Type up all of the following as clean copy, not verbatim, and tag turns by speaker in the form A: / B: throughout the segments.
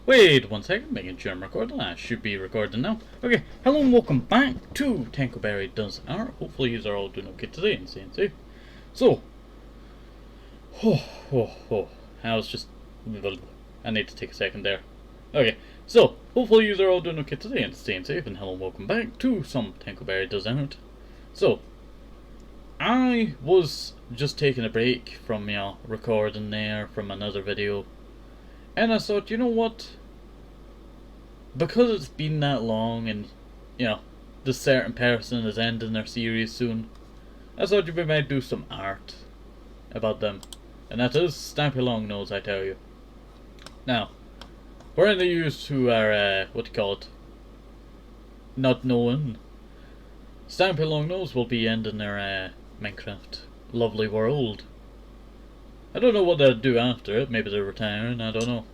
A: Wait 1 second, making sure I'm recording. I should be recording now. Okay, hello and welcome back to TenkoBerry Does Art. Hopefully you are all doing okay today and staying safe. So, I was just... I need to take a second there. Okay, so, hopefully you are all doing okay today and staying safe, and hello and welcome back to some TenkoBerry Does Art. So, I was just taking a break from, recording there from another video. And I thought, you know what? Because it's been that long and, this certain person is ending their series soon, I thought we might do some art about them. And that is Stampylongnose, I tell you. Now, for any of you who are, not knowing, Stampylongnose will be ending their Minecraft lovely world. I don't know what they'll do after it. Maybe they're retiring, I don't know.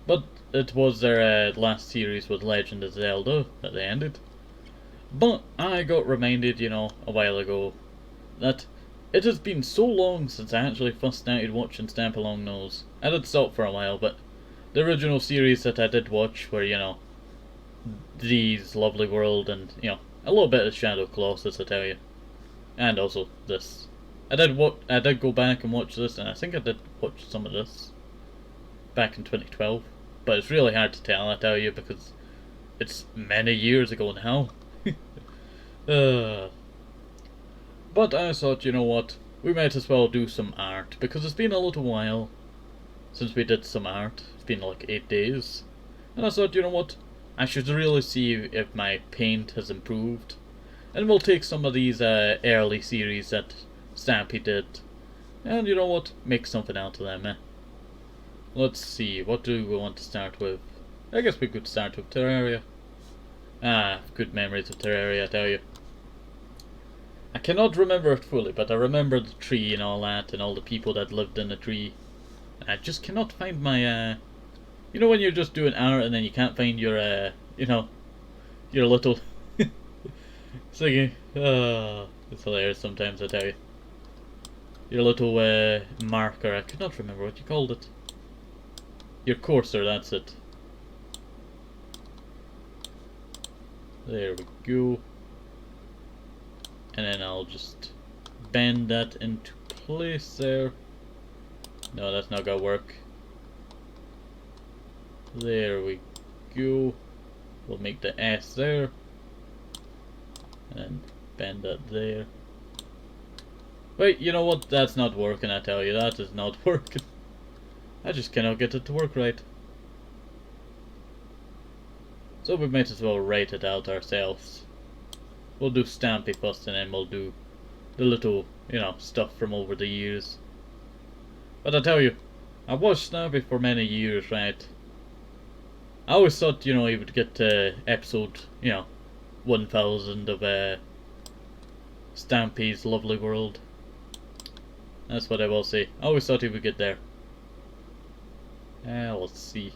A: But it was their last series with Legend of Zelda that they ended. But I got reminded, a while ago, that it has been so long since I actually first started watching Stampylongnose. I did stop for a while, but the original series that I did watch were, These Lovely World and, a little bit of Shadow Colossus, I tell you. And also this. I did go back and watch this, and I think I did watch some of this back in 2012. But it's really hard to tell, I tell you, because it's many years ago now. But I thought, you know what, we might as well do some art, because it's been a little while since we did some art. It's been like 8 days. And I thought, you know what, I should really see if my paint has improved. And we'll take some of these early series that Stampy did, and you know what, make something out of them, Let's see, what do we want to start with? I guess we could start with Terraria. Good memories of Terraria, I tell you. I cannot remember it fully, but I remember the tree and all that, and all the people that lived in the tree. I just cannot find my, you know when you're just doing art and then you can't find your, your little... It's like, it's hilarious sometimes, I tell you. Your little, marker, I could not remember what you called it. Your cursor, that's it. There we go. And then I'll just bend that into place there. No, that's not gonna work. There we go. We'll make the S there. And then bend that there. Wait, you know what? That's not working, I tell you. That is not working. I just cannot get it to work right. So we might as well write it out ourselves. We'll do Stampy first, and then we'll do the little, stuff from over the years. But I tell you, I watched Stampy for many years, right? I always thought, he would get to episode, 1000 of Stampy's Lovely World. That's what I will say. I always thought he would get there. Let's see.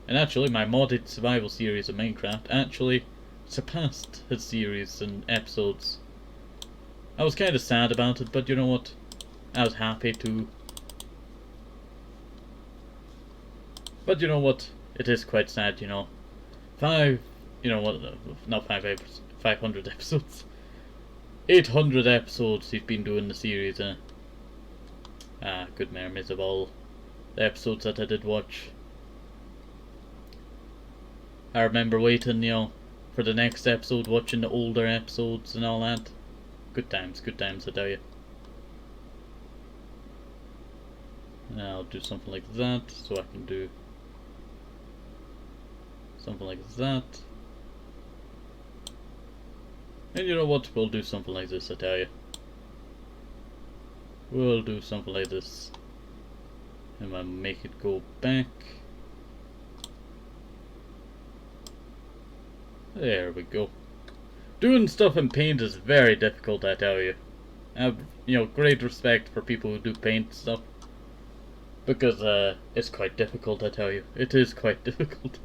A: And actually, my modded survival series of Minecraft actually surpassed his series in episodes. I was kind of sad about it, but you know what? I was happy too. But you know what? It is quite sad, not 500 episodes. 800 episodes he's been doing the series, good memories of all the episodes that I did watch. I remember waiting, for the next episode, watching the older episodes and all that. Good times, I tell you. And I'll do something like that, so I can do something like that. And you know what, we'll do something like this, I tell you. We'll do something like this. And I'll make it go back. There we go. Doing stuff in paint is very difficult, I tell you. I have, great respect for people who do paint stuff. Because, it's quite difficult, I tell you. It is quite difficult.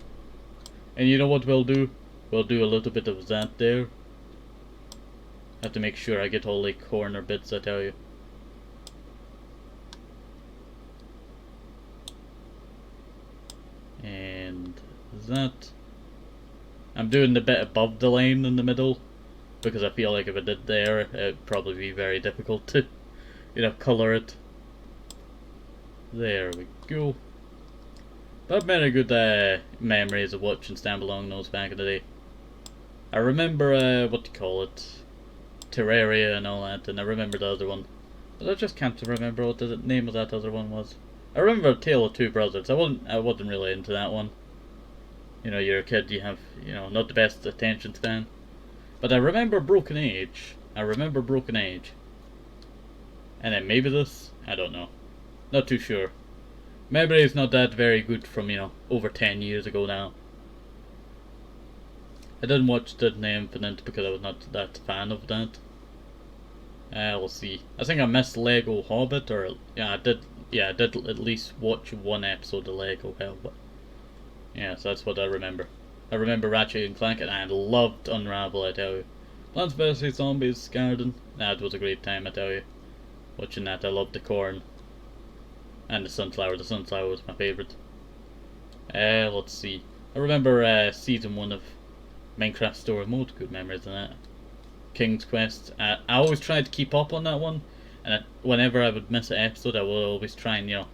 A: And you know what we'll do? We'll do a little bit of that there. Have to make sure I get all the corner bits, I tell you. Is that... I'm doing the bit above the line in the middle, because I feel like if I did there, it'd probably be very difficult to, you know, colour it. There we go. But many good memories of watching Stampylongnose back in the day. I remember, what do you call it? Terraria and all that, and I remember the other one. But I just can't remember what the name of that other one was. I remember Tale of Two Brothers. I wasn't really into that one. You know, you're a kid, you have, you know, not the best attention span. But I remember Broken Age. And then maybe this? I don't know. Not too sure. Memory is not that very good from, you know, over 10 years ago now. I didn't watch Disney Infinite because I was not that fan of that. We'll see. I think I missed Lego Hobbit, or I did at least watch one episode of Lego Hobbit. Yeah, so that's what I remember. I remember Ratchet and Clank, and I loved Unravel, I tell you. Plants vs Zombies Garden, that was a great time, I tell you. Watching that, I loved the corn. And the sunflower was my favourite. Let's see. I remember season 1 of Minecraft Story Mode, good memories of that. King's Quest, I always tried to keep up on that one, and whenever I would miss an episode, I would always try and, you know,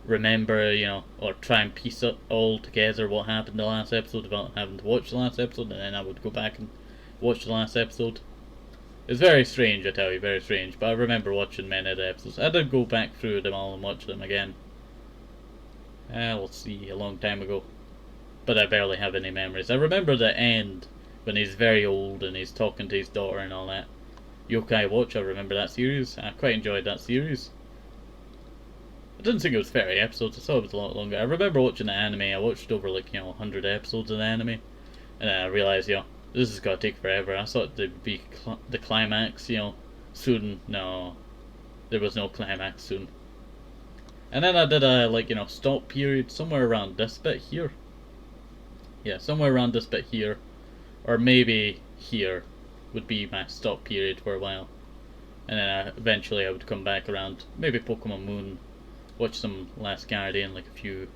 A: remember, you know, or try and piece it all together what happened the last episode without having to watch the last episode, and then I would go back and watch the last episode. It's very strange, I tell you, very strange, but I remember watching many of the episodes. I did go back through them all and watch them again. Let's see, a long time ago. But I barely have any memories. I remember the end, when he's very old and he's talking to his daughter and all that. Yokai Watch, I remember that series. I quite enjoyed that series. I didn't think it was 30 episodes, I thought it was a lot longer. I remember watching the anime. I watched over like, you know, 100 episodes of the anime. And then I realised, you know, this is going to take forever. I thought there'd be the climax, you know, soon. No, there was no climax soon. And then I did a, like, you know, stop period somewhere around this bit here. Yeah, somewhere around this bit here. Or maybe here would be my stop period for a while. And then eventually I would come back around, maybe Pokemon Moon, watch some Last Guardian, like a few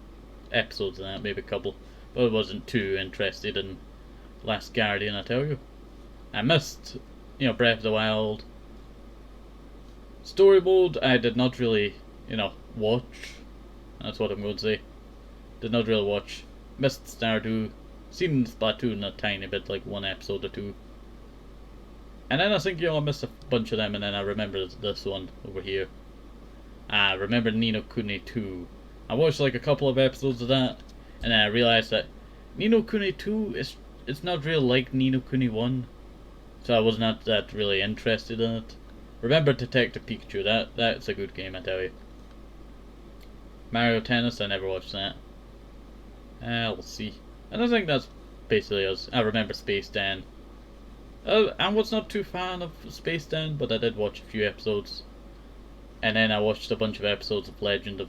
A: episodes of that, maybe a couple. But I wasn't too interested in Last Guardian, I tell you. I missed, you know, Breath of the Wild. Story mode, I did not really, you know, watch. That's what I'm going to say. Did not really watch. Missed Stardew. Seen Splatoon a tiny bit, like one episode or two. And then I think, you know, I missed a bunch of them, and then I remember this one over here. I remember Ni no Kuni 2. I watched like a couple of episodes of that, and then I realised that Ni no Kuni 2 it's not really like Ni no Kuni 1. So I was not that really interested in it. Remember Detective Pikachu, that's a good game, I tell you. Mario Tennis, I never watched that. We'll see. And I think that's basically us. I remember Space Dan. I was not too fan of Space Dan, but I did watch a few episodes. And then I watched a bunch of episodes of Legend of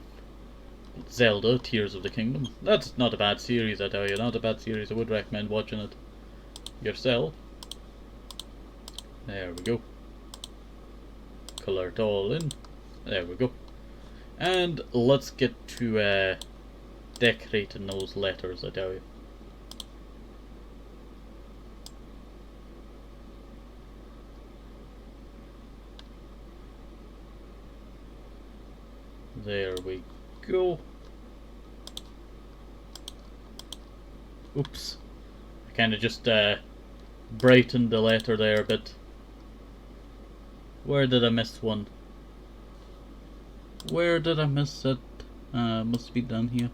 A: Zelda, Tears of the Kingdom. That's not a bad series, I tell you. Not a bad series. I would recommend watching it yourself. There we go. Colour it all in. There we go. And let's get to decorating those letters, I tell you. There we go. Oops. I kind of just brightened the letter there a bit. Where did I miss one? Where did I miss it? Must be down here.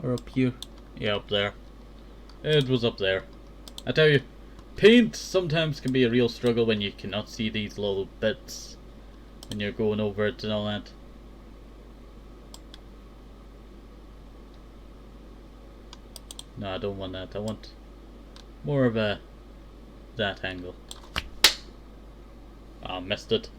A: Or up here. Yeah, up there. It was up there. I tell you, paint sometimes can be a real struggle when you cannot see these little bits. When you're going over it and all that. No, I don't want that. I want more of a that angle. Ah, missed it.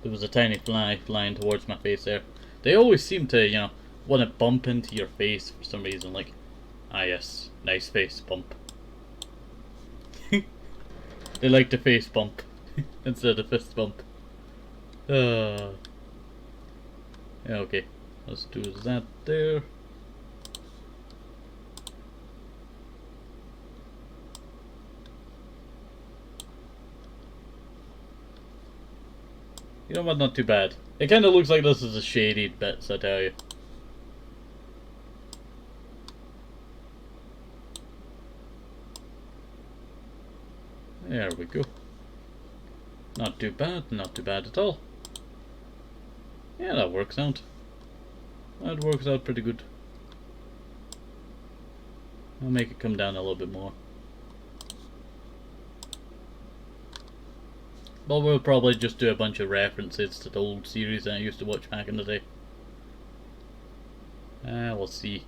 A: There was a tiny fly flying towards my face there. They always seem to, you know, want to bump into your face for some reason. Like, ah yes, nice face bump. They like to face bump instead of fist bump. Yeah, okay, let's do that there. You know what, not too bad. It kinda looks like this is a shaded bits, I tell you. There we go. Not too bad, not too bad at all. Yeah, that works out. That works out pretty good. I'll make it come down a little bit more. But we'll probably just do a bunch of references to the old series that I used to watch back in the day. We'll see.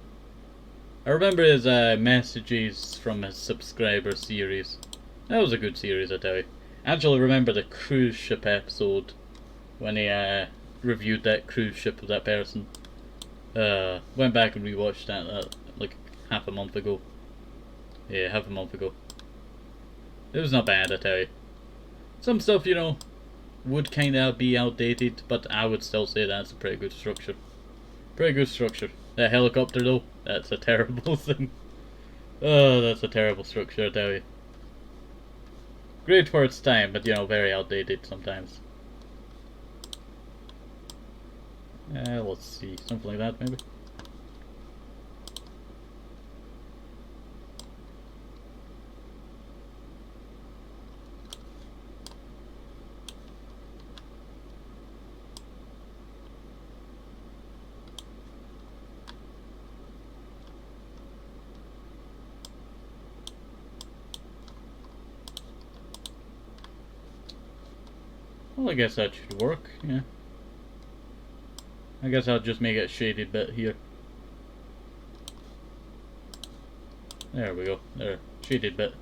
A: I remember his messages from his subscriber series. That was a good series, I tell you. I actually remember the cruise ship episode when he reviewed that cruise ship of that person. Went back and rewatched that like half a month ago. Yeah, half a month ago. It was not bad, I tell you. Some stuff, you know, would kinda be outdated, but I would still say that's a pretty good structure. Pretty good structure. That helicopter though, that's a terrible thing. Oh, that's a terrible structure, I tell you. Great for its time, but you know, very outdated sometimes. Let's see, something like that maybe. Well, I guess that should work, yeah. I guess I'll just make it a shaded bit here. There we go, there, shaded bit.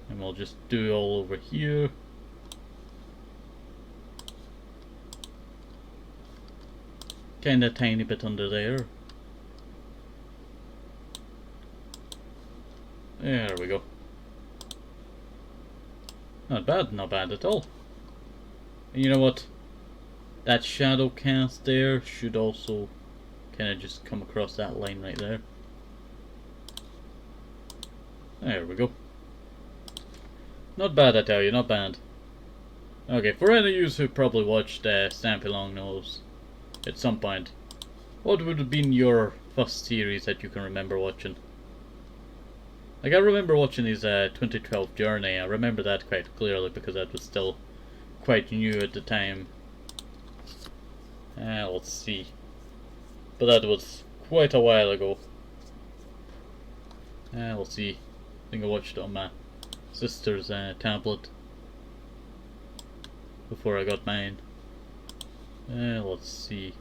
A: And we'll just do all over here. Kinda tiny bit under there. There we go. Not bad at all. And you know what? That shadow cast there should also kind of just come across that line right there. There we go. Not bad, I tell you, not bad. Okay, for any of you who probably watched Stampylongnose at some point, what would have been your first series that you can remember watching? Like, I remember watching his 2012 Journey. I remember that quite clearly because that was still quite new at the time. Let's see. But that was quite a while ago. We'll see. I think I watched it on my sister's tablet before I got mine. Let's see.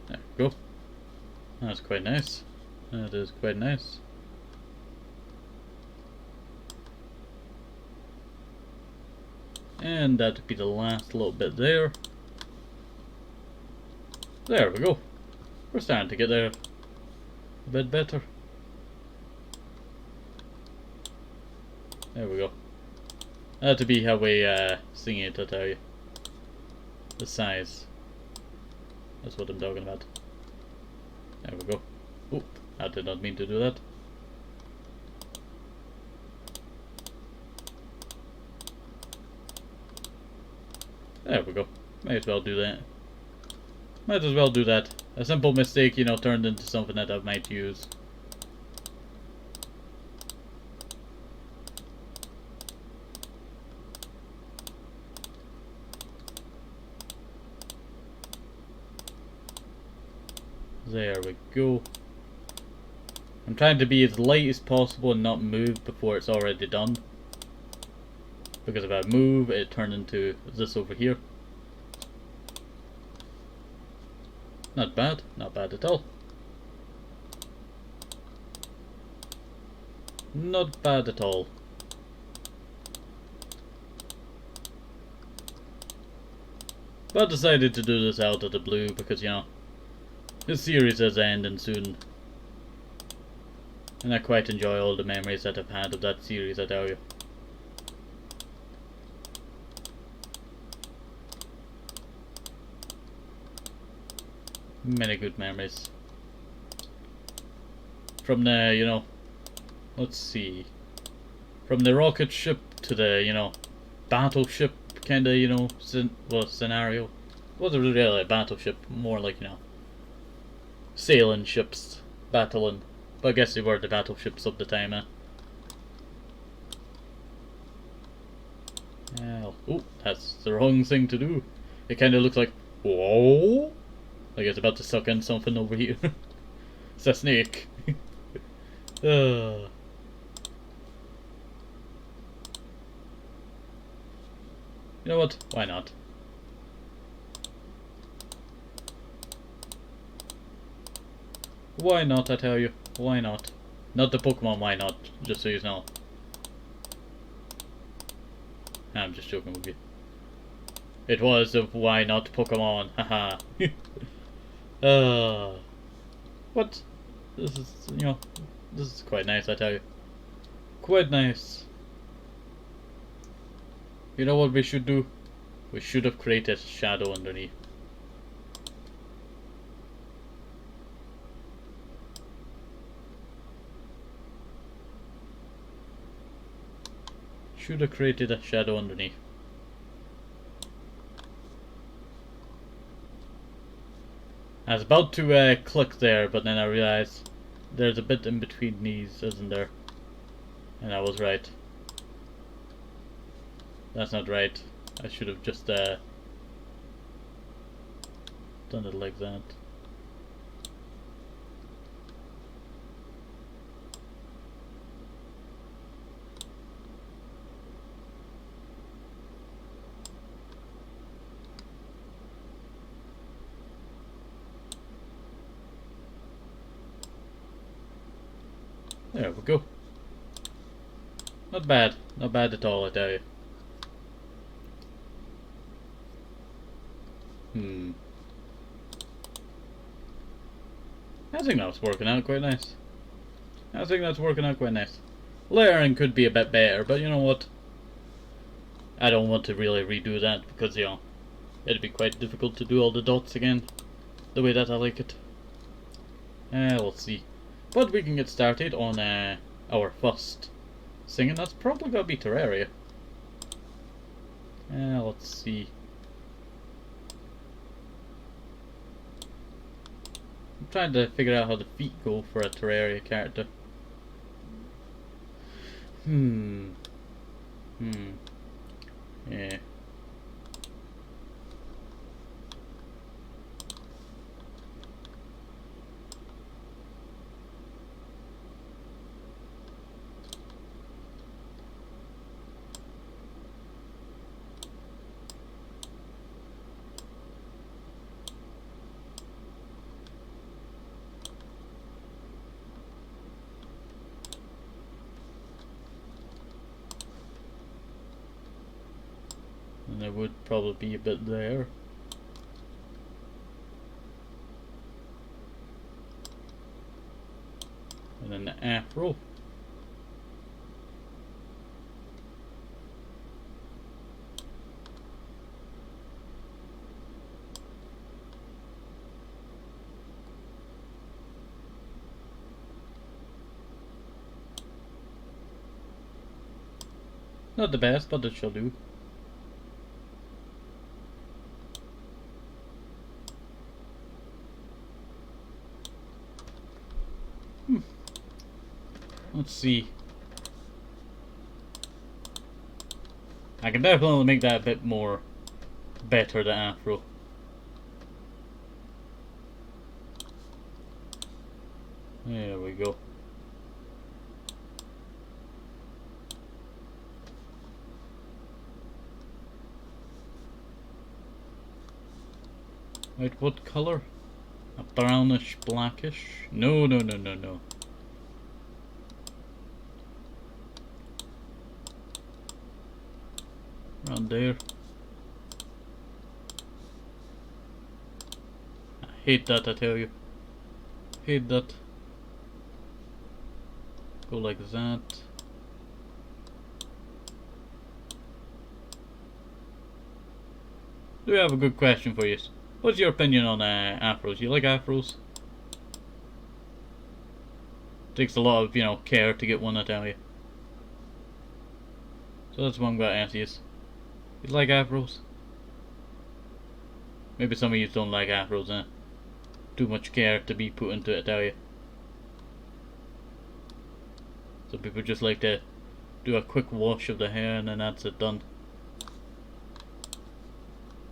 A: There we go. That's quite nice. That is quite nice. And that'd be the last little bit there. There we go. We're starting to get there a bit better. There we go. That'd be how we sing it, I tell you. The size. That's what I'm talking about. There we go. Oop, I did not mean to do that. There we go. Might as well do that. Might as well do that. A simple mistake, you know, turned into something that I might use. There we go. I'm trying to be as light as possible and not move before it's already done. Because if I move, it turns into this over here. Not bad at all. Not bad at all. But I decided to do this out of the blue because, you know, this series is ending soon. And I quite enjoy all the memories that I've had of that series, I tell you. Many good memories. From the, you know, let's see. From the rocket ship to the, you know, battleship kinda, you know, scenario. It wasn't really a battleship, more like, you know, sailing ships, battling. But I guess they were the battleships of the time, eh? Oh, that's the wrong thing to do. It kinda looks like, whoa! Like it's about to suck in something over here. It's a snake. uh. You know what? Why not? Why not, I tell you? Why not? Not the Pokemon, why not? Just so you know. I'm just joking with you. It was a why not Pokemon, haha. What? This is, you know, this is quite nice, I tell you. Quite nice. You know what we should do? We should have created shadow underneath. Should have created a shadow underneath. I was about to click there, but then I realized there's a bit in between these, isn't there? And I was right. That's not right. I should have just done it like that. There we go. Not bad. Not bad at all, I tell you. I think that's working out quite nice. Layering could be a bit better, but you know what? I don't want to really redo that because, you know, it'd be quite difficult to do all the dots again the way that I like it. We'll see. But we can get started on our first thing, and that's probably gonna be Terraria. Let's see. I'm trying to figure out how the feet go for a Terraria character. Yeah. And there would probably be a bit there. And then the afro. Not the best, but it shall do. Let's see. I can definitely make that a bit more better, the afro. There we go. Wait, what color? A brownish blackish? No. Around there. I hate that, I tell you. Hate that. Go like that. Do we have a good question for you? What's your opinion on afros? You like afros? Takes a lot of, you know, care to get one, I tell you. So that's what I'm going to ask you. You like afros? Maybe some of you don't like afros, eh? Too much care to be put into it, I tell you. Some people just like to do a quick wash of the hair and then that's it, done.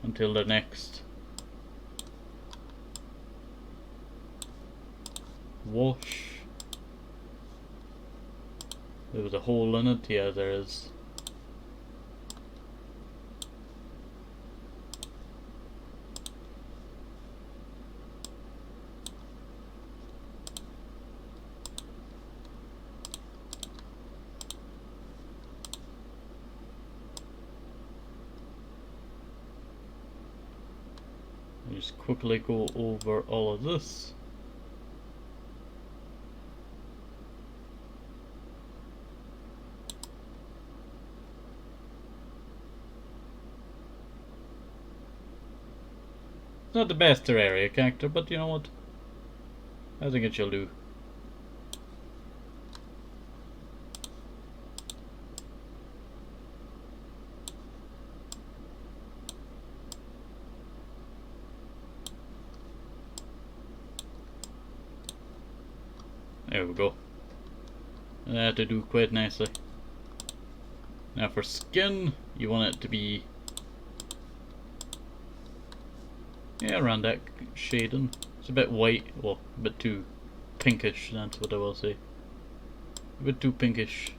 A: Until the next wash. There was a hole in it, yeah there is. Just quickly go over all of this. Not the best Terraria character, but you know what? I think it shall do. There we go. That to do quite nicely. Now for skin, you want it to be, yeah, around that shading. It's a bit white, well, a bit too pinkish, that's what I will say. A bit too pinkish.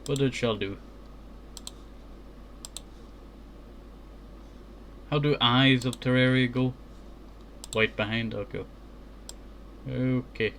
A: But it shall do. How do eyes of Terraria go? White behind, okay. Okay.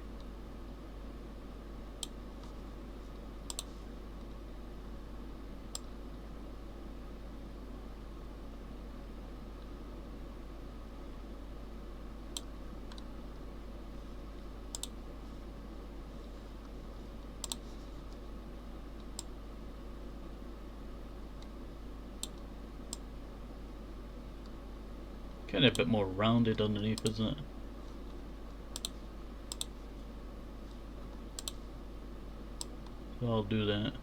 A: Kind of a bit more rounded underneath, isn't it? So I'll do that.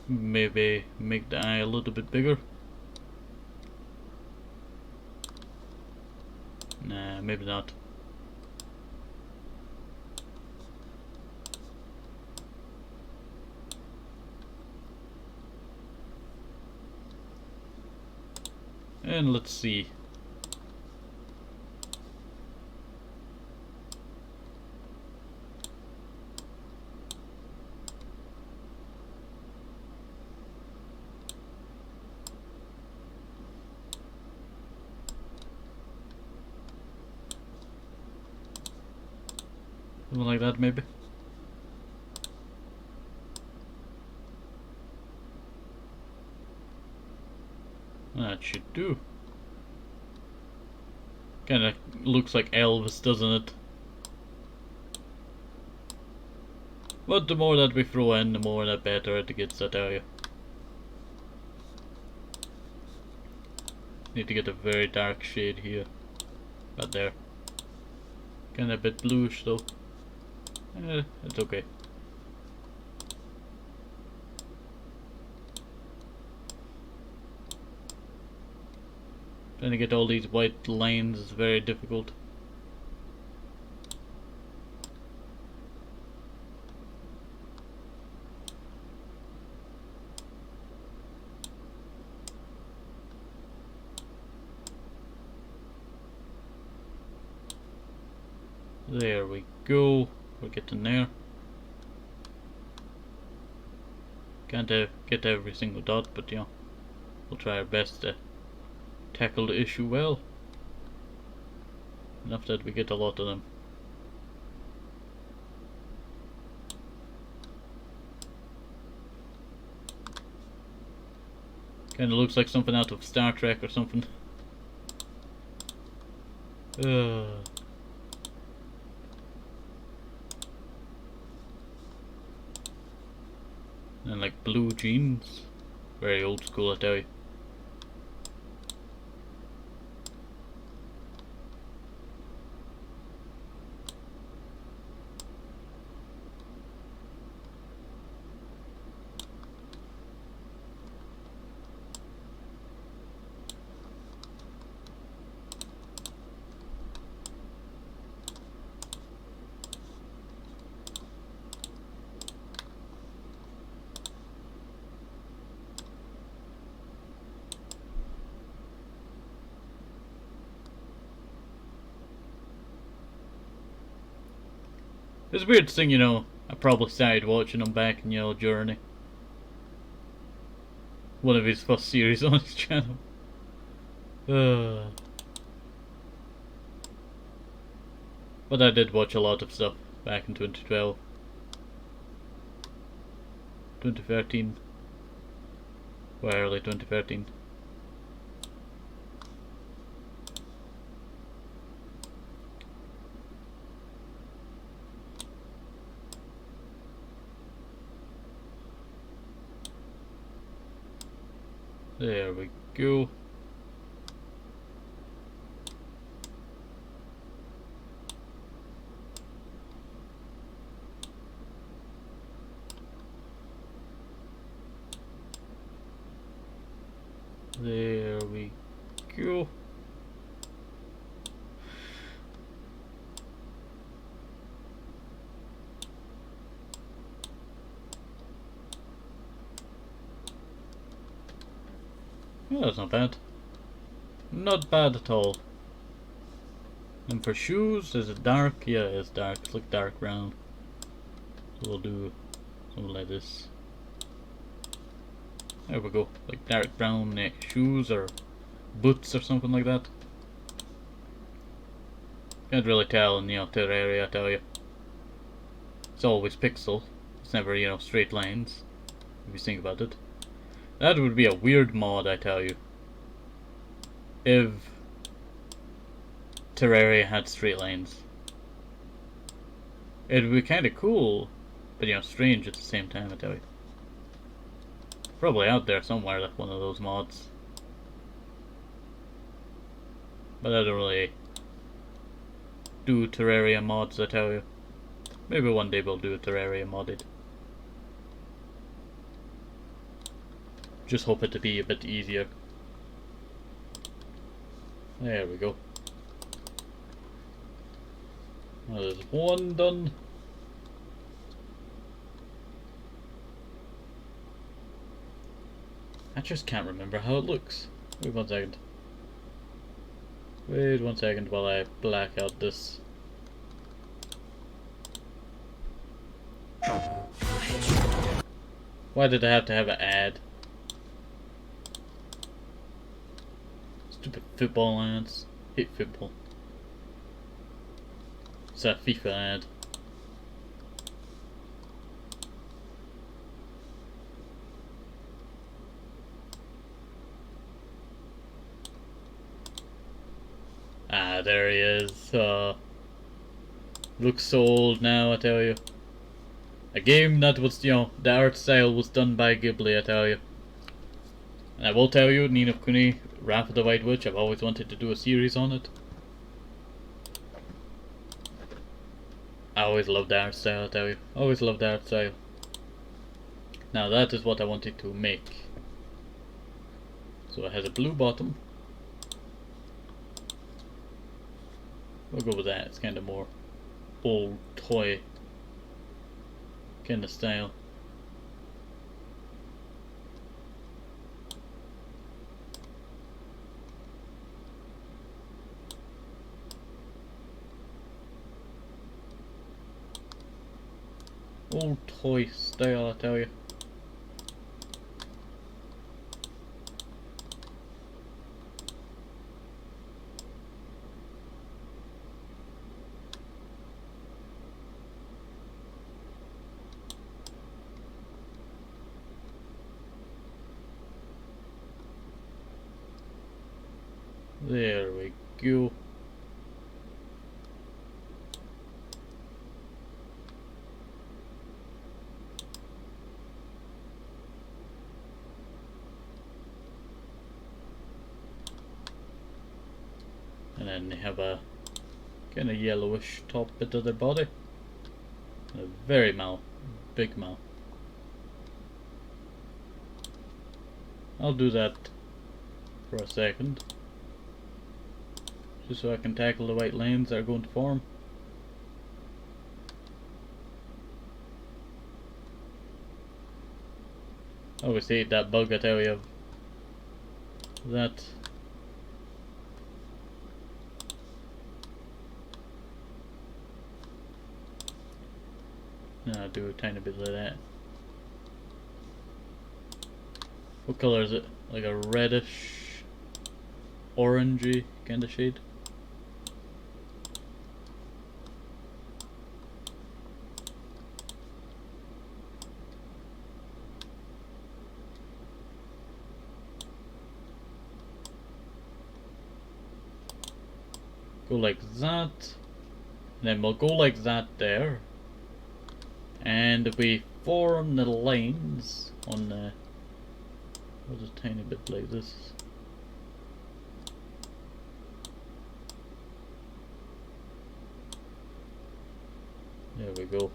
A: Maybe make the eye a little bit bigger. Nah, maybe not. And let's see. Something like that, maybe. That should do. Kinda looks like Elvis, doesn't it? But the more that we throw in, the more that better it gets, I tell you. Need to get a very dark shade here. About there. Kinda a bit bluish though. It's okay. Trying to get all these white lines is very difficult. There we go. We're getting there. Can't get every single dot, but you know, we'll try our best to tackle the issue well. Enough that we get a lot of them. Kinda looks like something out of Star Trek or something. And like blue jeans. Very old school, I tell you. It's a weird thing, you know. I probably started watching him back in Journey. One of his first series on his channel. But I did watch a lot of stuff back in 2012. 2013. Or early 2013. There we go. There we go. Yeah, that's not bad. Not bad at all. And for shoes, is it dark? Yeah, it's dark. It's like dark brown. So we'll do something like this. There we go. Like dark brown shoes or boots or something like that. Can't really tell in Terraria, I tell you. It's always pixel. It's never, straight lines. If you think about it. That would be a weird mod, I tell you. If Terraria had straight lines. It would be kinda cool, but strange at the same time, I tell you. Probably out there somewhere, like one of those mods. But I don't really do Terraria mods, I tell you. Maybe one day we'll do a Terraria modded. Just hope it to be a bit easier. There we go. Well, there's one done. I just can't remember how it looks. Wait 1 second. Wait 1 second while I black out this. Why did I have to have an ad? Stupid football ads. Hate football. It's a FIFA ad. Ah, there he is. Looks so old now, I tell you. A game that was, the art style was done by Ghibli, I tell you. And I will tell you, Ni no Kuni, Wrath of the White Witch, I've always wanted to do a series on it. I always loved the art style, I tell you. Always loved the art style. Now that is what I wanted to make. So it has a blue bottom. We'll go with that, it's kind of more old toy kind of style. Old toy style, I tell you. There we go. then they have a kind of yellowish top bit of their body. A very big mouth. I'll do that for a second, just so I can tackle the white lines that are going to form. Obviously that bug I tell you, that now I'll do a tiny bit of that. What color is it? Like a reddish, orangey kind of shade. Go like that, and then we'll go like that there, and if we form the lines on the, just a tiny bit like this. There we go.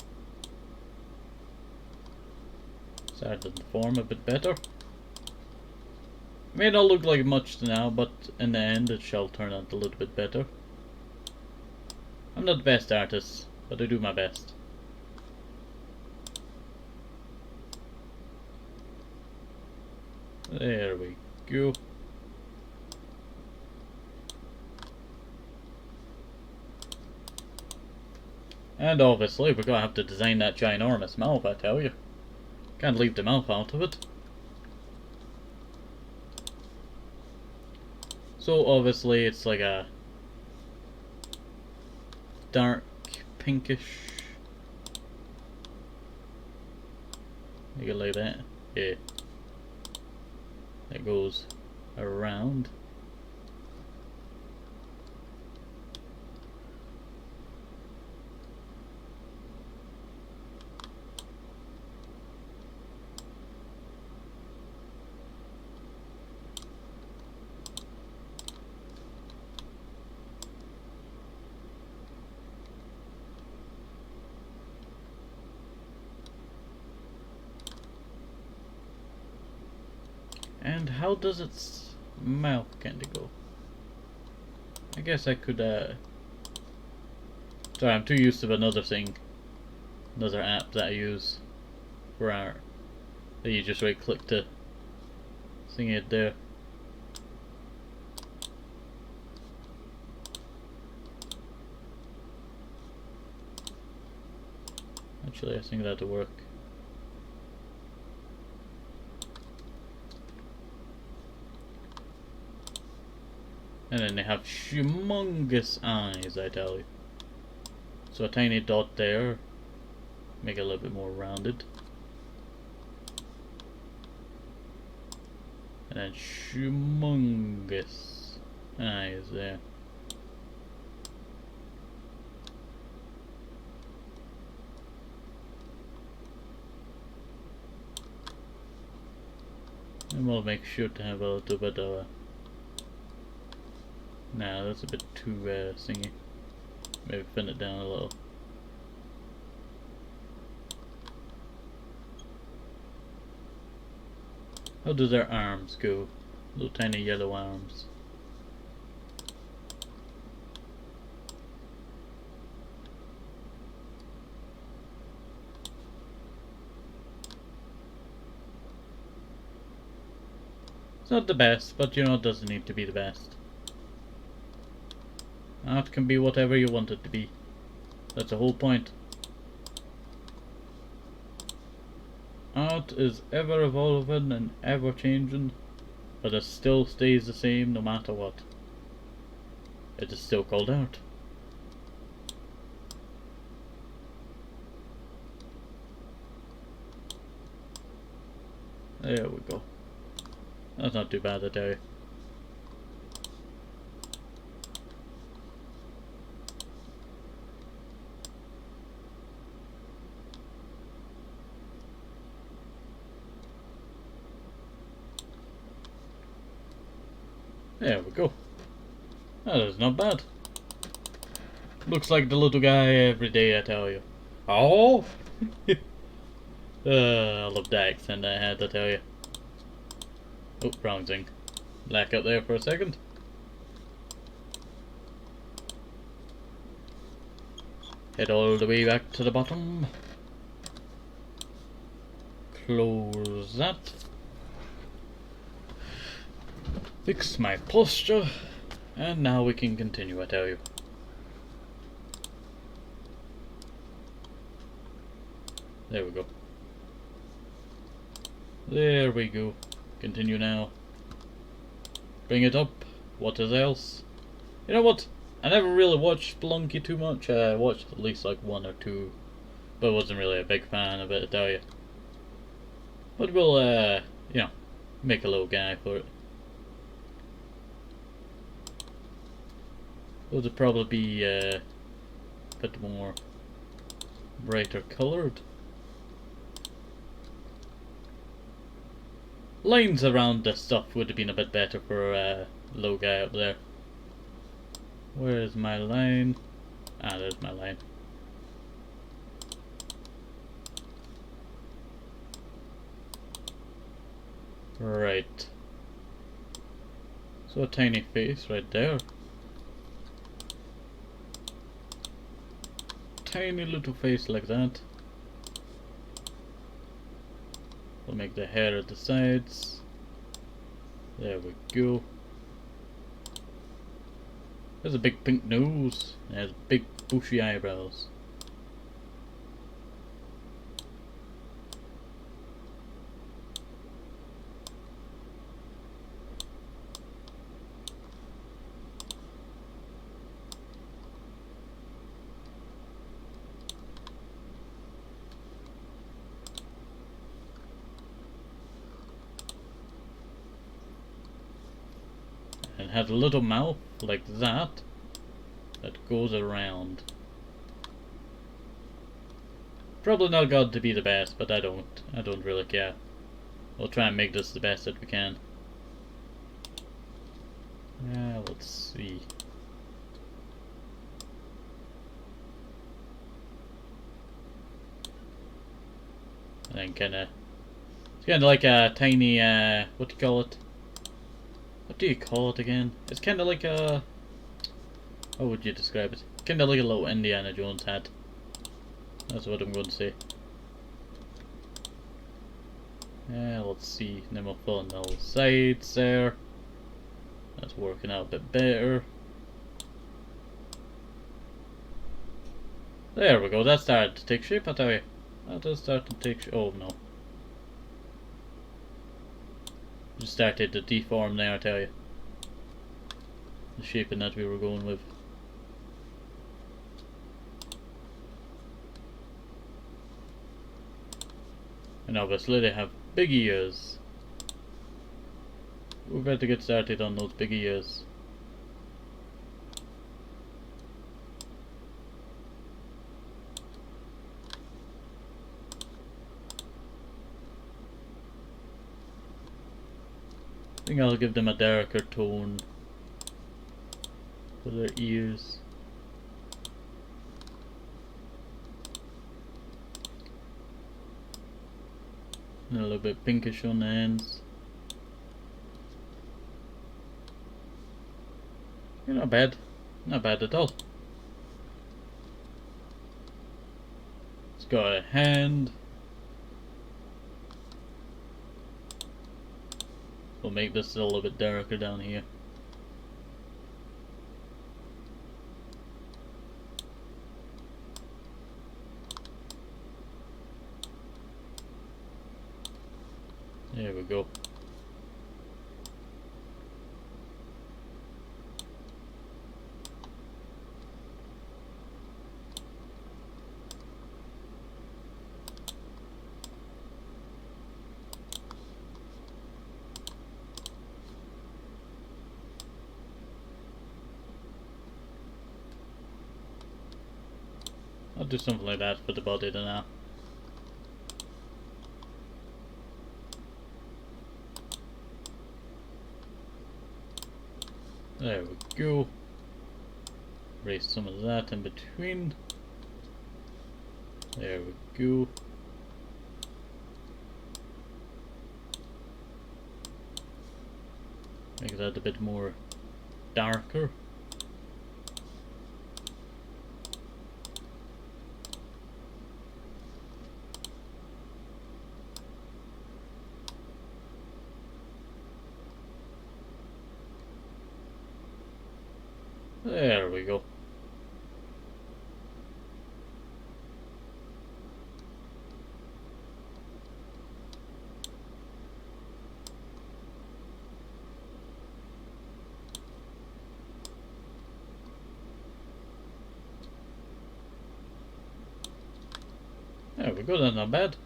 A: Started to form a bit better. It may not look like much now, but in the end it shall turn out a little bit better. I'm not the best artist, but I do my best. There we go. And obviously we're gonna have to design that ginormous mouth, I tell you. Can't leave the mouth out of it. So obviously it's like a dark pinkish. Make it like that. Yeah. That goes around. And how does its mouth kinda go? I guess I could sorry, I'm too used to another thing. Another app that I use for art. That you just right click to sing it there. Actually I think that'll work. And then they have humongous eyes, I tell you. So a tiny dot there, make it a little bit more rounded. And then humongous eyes there. And we'll make sure to have a little bit of a... Nah, that's a bit too singy. Maybe thin it down a little. How do their arms go? Little tiny yellow arms. It's not the best, but you know it doesn't need to be the best. Art can be whatever you want it to be. That's the whole point. Art is ever evolving and ever changing, but it still stays the same no matter what. It is still called art. There we go. That's not too bad, I tell you. There we go. That is not bad. Looks like the little guy every day, I tell you. Oh! I love the accent I had, I tell you. Oh, wrong thing. Black out there for a second. Head all the way back to the bottom. Close that. Fix my posture. And now we can continue, I tell you. There we go. There we go. Continue now. Bring it up. What is else? You know what? I never really watched Spelunky too much. I watched at least like one or two, but wasn't really a big fan of it, I tell you. But we'll, you know, make a little guy for it. Would probably be a bit more brighter coloured. Lines around the stuff would have been a bit better for a low guy up there. Where is my line? Ah, there's my line. Right. So a tiny face right there. Tiny little face like that. We'll make the hair at the sides. There we go. There's a big pink nose. And has big bushy eyebrows. And has a little mouth like that goes around. Probably not going to be the best, but I don't really care. We'll try and make this the best that we can. Let's see. And then it's kinda like a tiny what do you call it? What do you call it again? It's kinda like a... how would you describe it? Kinda like a little Indiana Jones hat. That's what I'm going to say. Let's see. Then we'll fill in the little sides there. That's working out a bit better. There we go. That started to take shape, I tell you. That does start to take shape. Oh no. Just started to deform there, I tell you. The shaping that we were going with. And obviously they have big ears. We're about to get started on those big ears. I think I'll give them a darker tone for their ears. And a little bit pinkish on the ends. You're not bad. Not bad at all. It's got a hand. We'll make this a little bit darker down here. There we go. I'll do something like that for the body now. There we go. Erase some of that in between. There we go. Make that a bit more darker. There we go. There we go, that's not bad.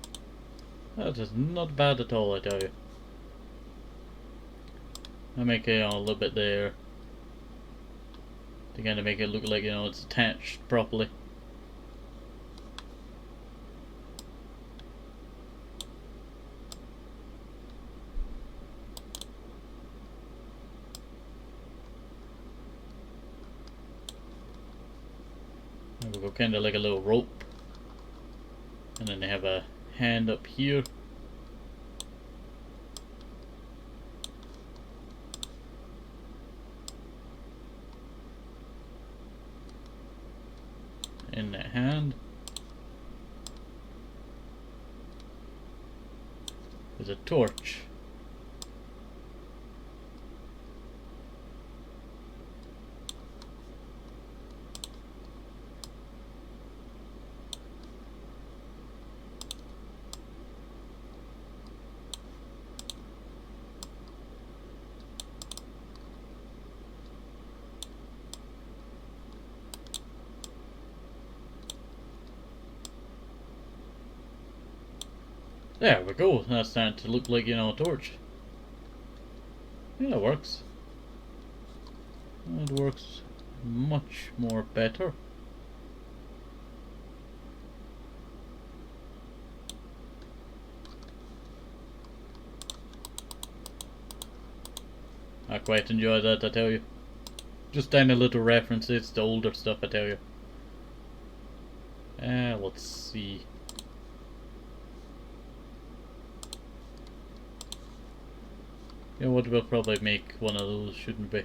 A: That is not bad at all, I tell you. I make it a little bit there to kind of make it look like, you know, it's attached properly. There we go, kind of like a little rope. And then they have a hand up here. In that hand is a torch. There we go, that's starting to look like, you know, a torch. Yeah, it works. It works much more better. I quite enjoy that, I tell you. Just tiny little references to older stuff, I tell you. Let's see. Yeah, what we'll probably make one of those, shouldn't we?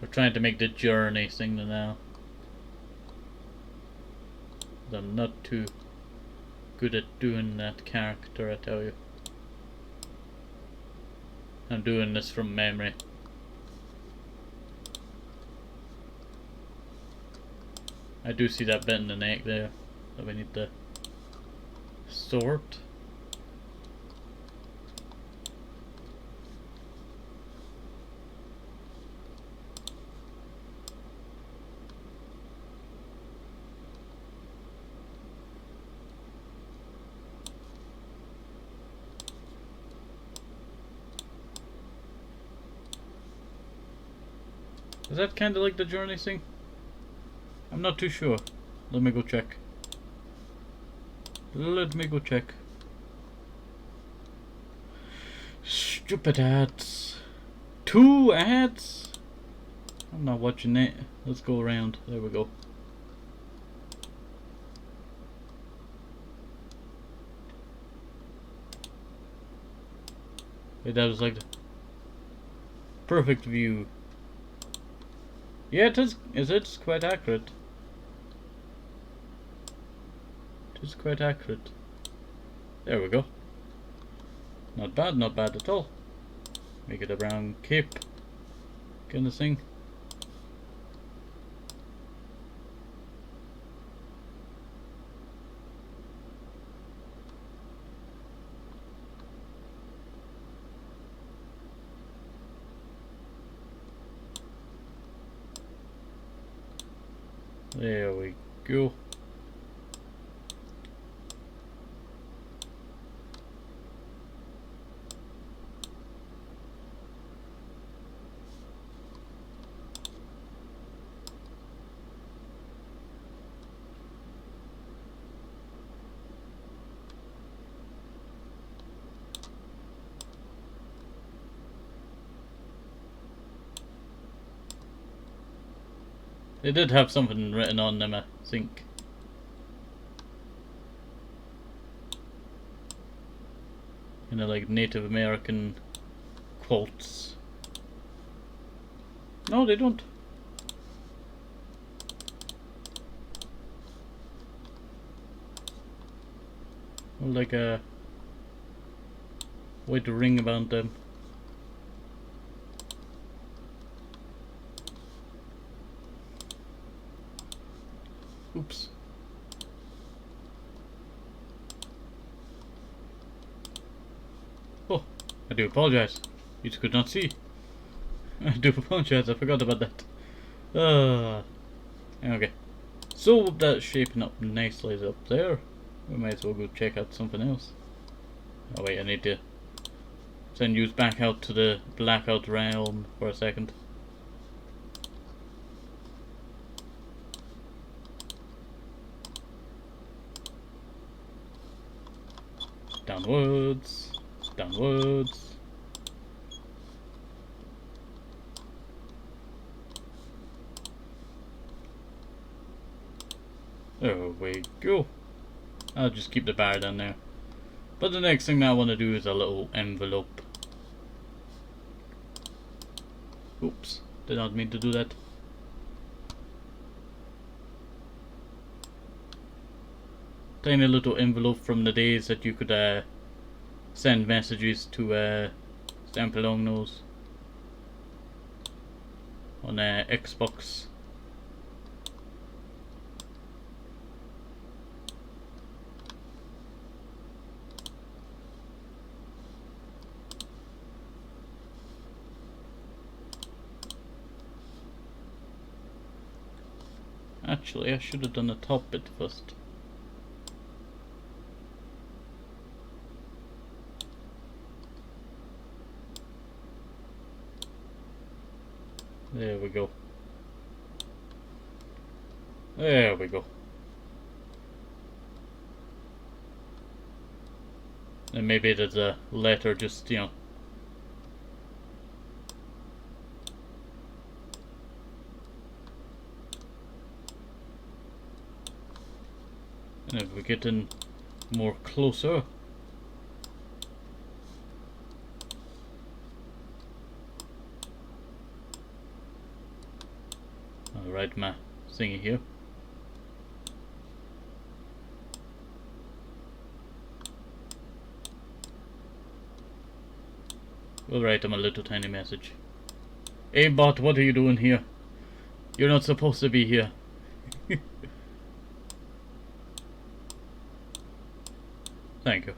A: We're trying to make the journey thing now. I'm not too good at doing that character, I tell you. I'm doing this from memory. I do see that bit in the neck there that we need to sort. Is that kind of like the journey thing? I'm not too sure. Let me go check. Let me go check. Stupid ads. 2 ads? I'm not watching it. Let's go around. There we go. Wait, that was like the perfect view. Yeah, it is. It's quite accurate. It is quite accurate. There we go. Not bad at all. Make it a brown cape kind of thing. There we go. They did have something written on them, I think. You know, like Native American quotes. No, they don't. Like a white ring about them. Oops. Oh, I do apologize. You just could not see. I do apologize, I forgot about that. Okay. So that's shaping up nicely up there. We might as well go check out something else. Oh wait, I need to send you back out to the blackout realm for a second. Downwards, downwards. There we go. I'll just keep the bar down there. But the next thing that I want to do is a little envelope. Oops, did not mean to do that. Tiny little envelope from the days that you could send messages to Stampylongnose on Xbox. Actually, I should have done the top bit first. There we go. There we go. And maybe there's a letter just, you know. And if we get in more closer. I'll write my thingy here. We'll write him a little tiny message. Hey bot, what are you doing here? You're not supposed to be here. Thank you.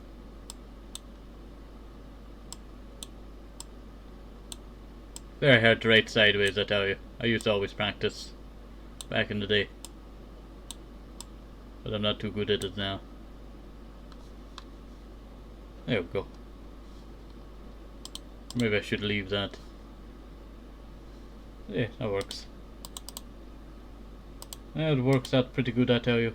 A: Very hard to write sideways, I tell you. I used to always practice back in the day. But I'm not too good at it now. There we go. Maybe I should leave that. Yeah, that works. It works out pretty good, I tell you.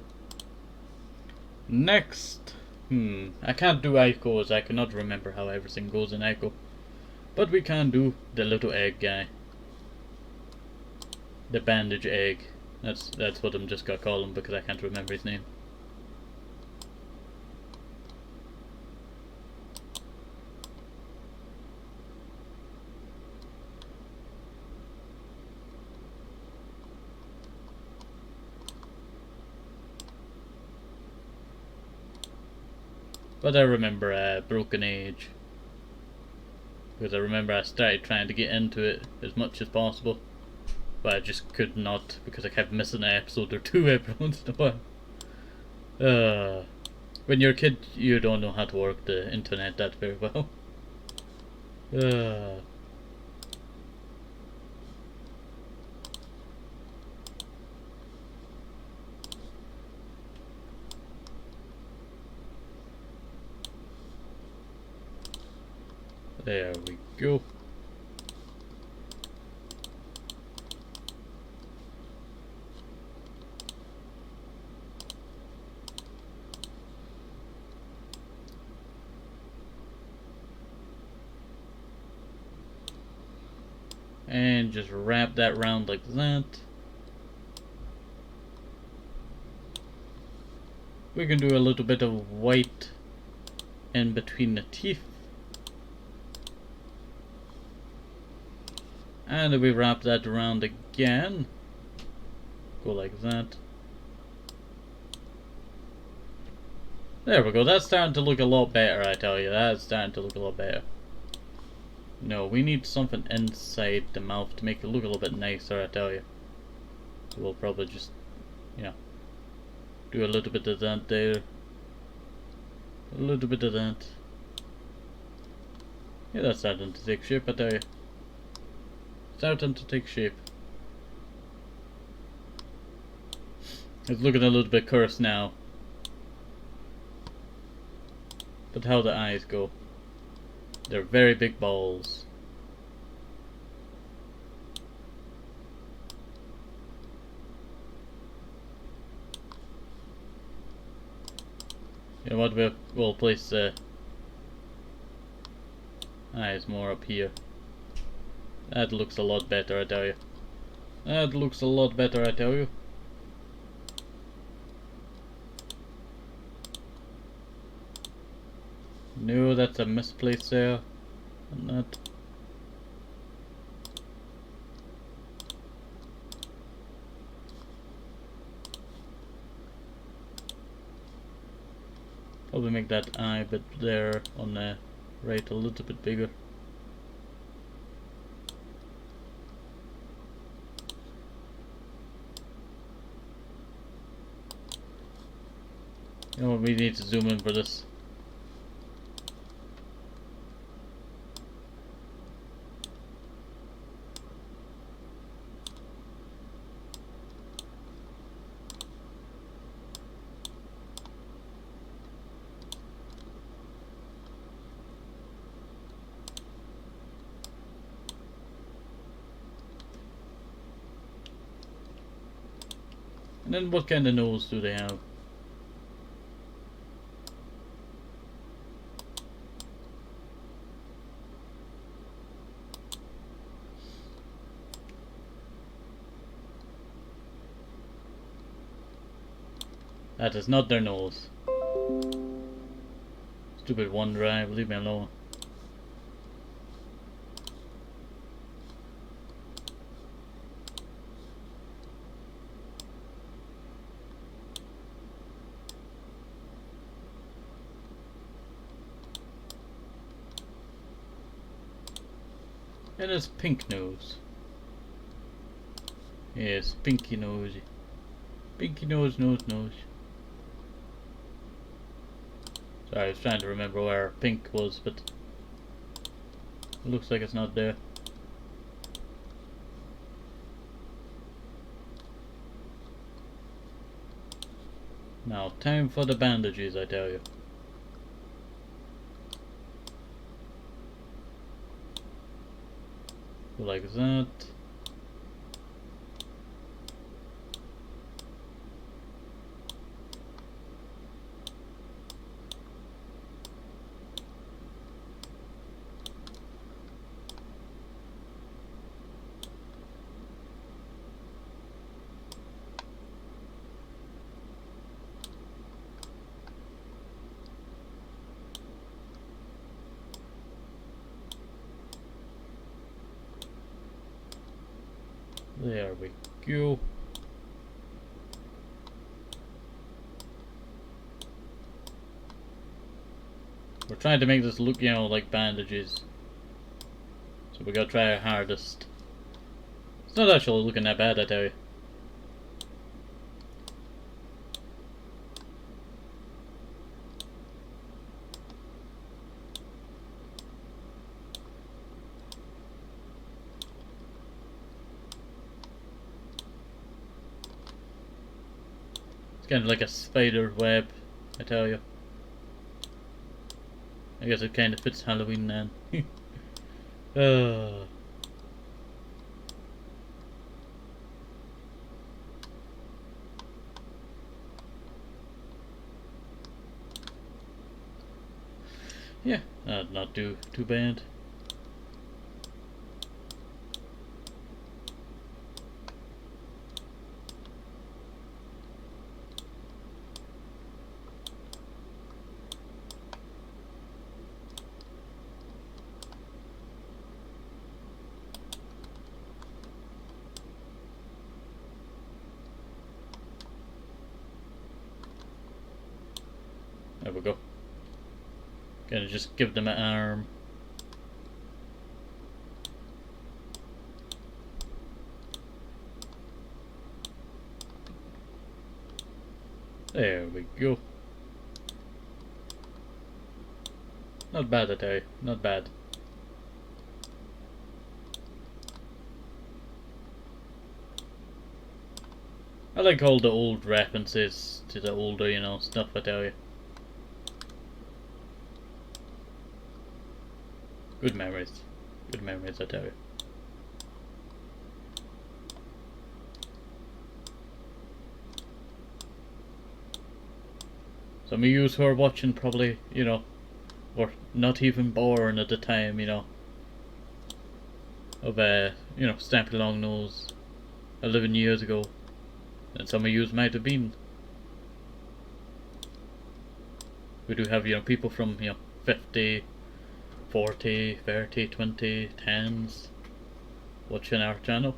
A: Next. I can't do Echoes. I cannot remember how everything goes in Echo. But we can do the little egg guy. The bandage egg. That's what I'm just gonna call him because I can't remember his name. But I remember Broken Age. Because I remember I started trying to get into it as much as possible. But I just could not because I kept missing an episode or two every once in a while. When you're a kid, you don't know how to work the internet that very well. There we go. And just wrap that round like that. We can do a little bit of white in between the teeth. And then we wrap that around again. Go like that. There we go. That's starting to look a lot better, I tell you. That's starting to look a lot better. No, we need something inside the mouth to make it look a little bit nicer, I tell you. So we'll probably just, you know, do a little bit of that there. A little bit of that. Yeah, that's starting to take shape, I tell you. Starting to take shape. It's looking a little bit cursed now. But how the eyes go. They're very big balls. You know what, we'll place the eyes more up here. That looks a lot better, I tell you. That looks a lot better, I tell you. No, that's a misplace there. And that. Probably make that eye bit there on the right a little bit bigger. You know what, we need to zoom in for this. And then what kind of nose do they have? That is not their nose. Stupid OneDrive, leave me alone. And it's pink nose. Yes, pinky nose. Pinky nose, nose, nose. Sorry, I was trying to remember where pink was, but it looks like it's not there. Now, time for the bandages, I tell you. Go like that. There we go. We're trying to make this look, you know, like bandages. So we gotta try our hardest. It's not actually looking that bad, I tell you. Kind of like a spider web, I tell you. I guess it kind of fits Halloween then. Uh, yeah, not too bad. There we go. Gonna just give them an arm. There we go. Not bad, I tell you. Not bad. I like all the old references to the older, stuff, I tell you. Good memories. Good memories, I tell you. Some of you who are watching probably, were not even born at the time, of, Stampylongnose 11 years ago. And some of you might have been. We do have, people from, 50, 40, 30, 20, 10s watching our channel.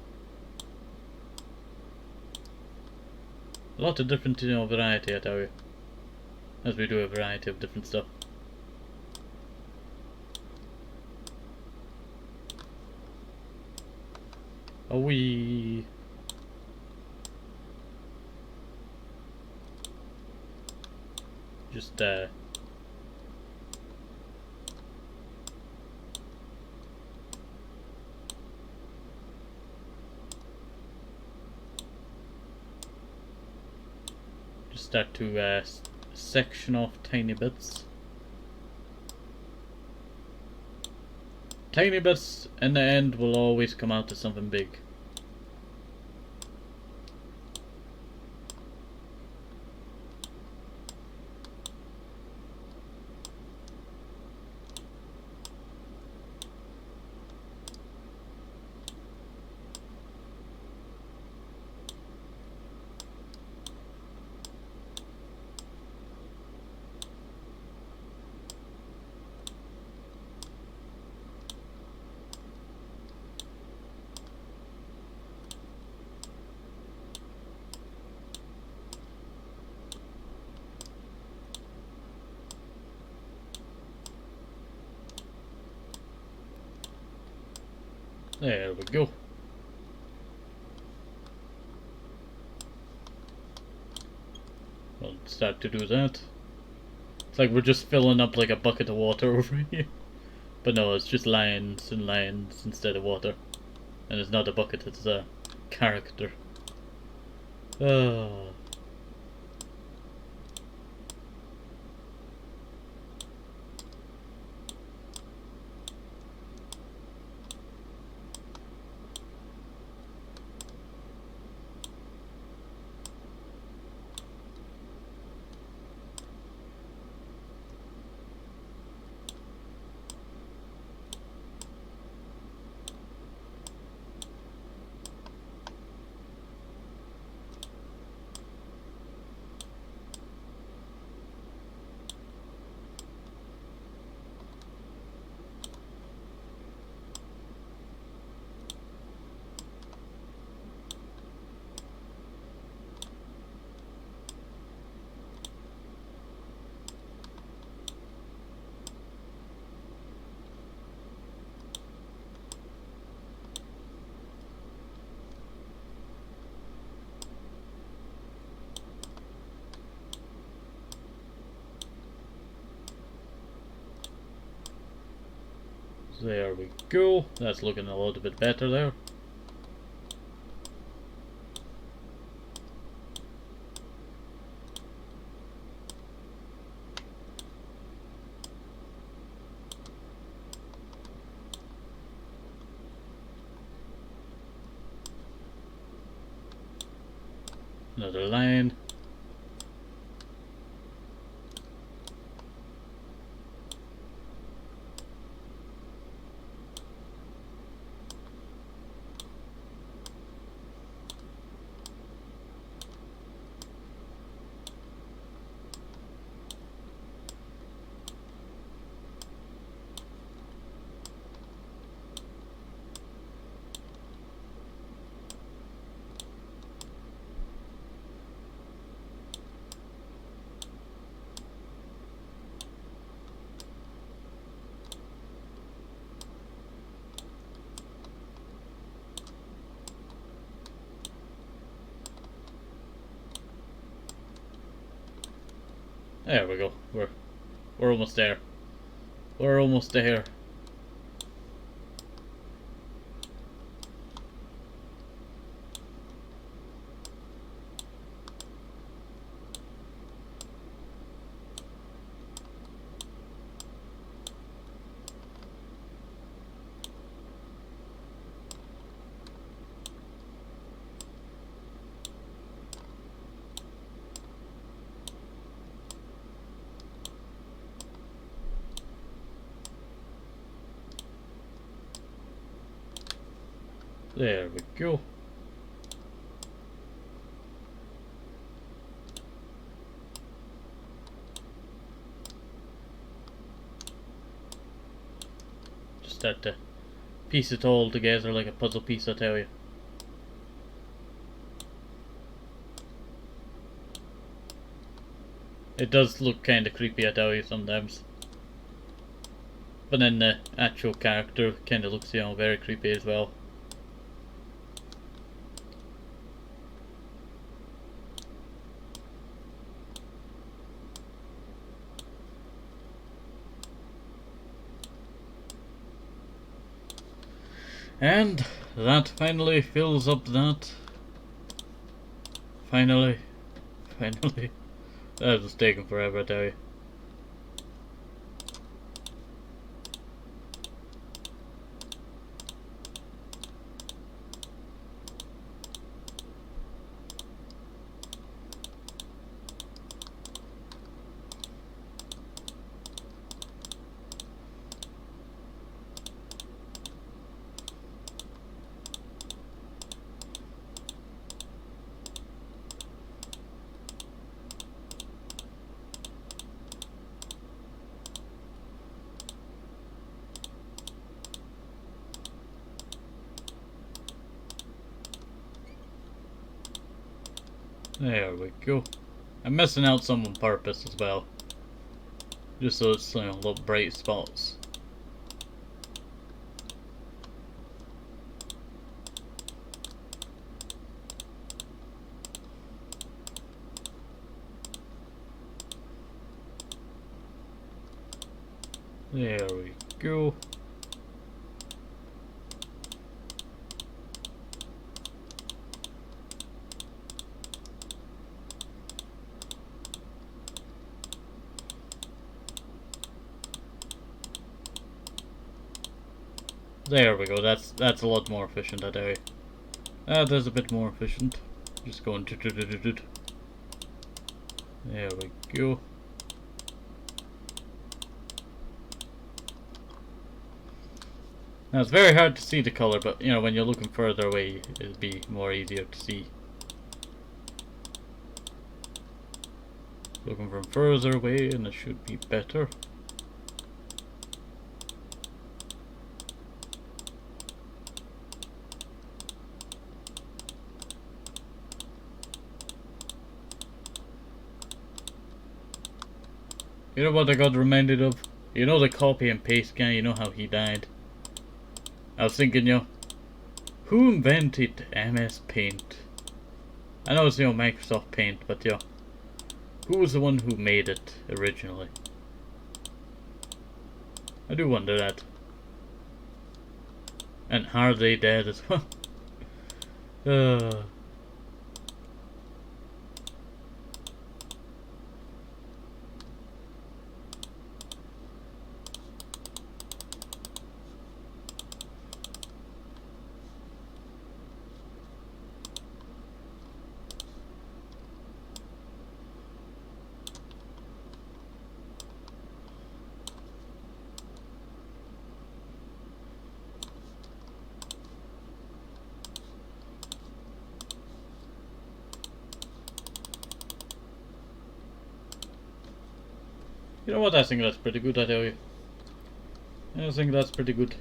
A: A lot of different, variety, I tell you. As we do a variety of different stuff. Oh, we just start to section off tiny bits. Tiny bits in the end will always come out to something big. There we go. We'll start to do that. It's like we're just filling up like a bucket of water over here. But no, it's just lines and lines instead of water. And it's not a bucket, it's a character. Oh. There we go. That's looking a little bit better there. Another line. There we go. We're almost there. We're almost there. There we go. Just had to piece it all together like a puzzle piece, I tell you. It does look kind of creepy, I tell you, sometimes. But then the actual character kind of looks, you know, very creepy as well. And that finally fills up that. Finally. That was taking forever, I tell you. There we go. I'm missing out some on purpose as well. Just so it's, you know, little bright spots. There we go. There we go, that's a lot more efficient, I tell you. That is a bit more efficient. Just going to there we go. Now it's very hard to see the color, but you know, when you're looking further away, it'll be more easier to see. Looking from further away, and it should be better. You know what I got reminded of? You know the copy and paste guy, you know how he died? I was thinking, you know, who invented MS Paint? I know it's, you know, Microsoft Paint, but, you know, who was the one who made it originally? I do wonder that. And are they dead as well? You know what, I think that's pretty good, I tell you. I think that's pretty good.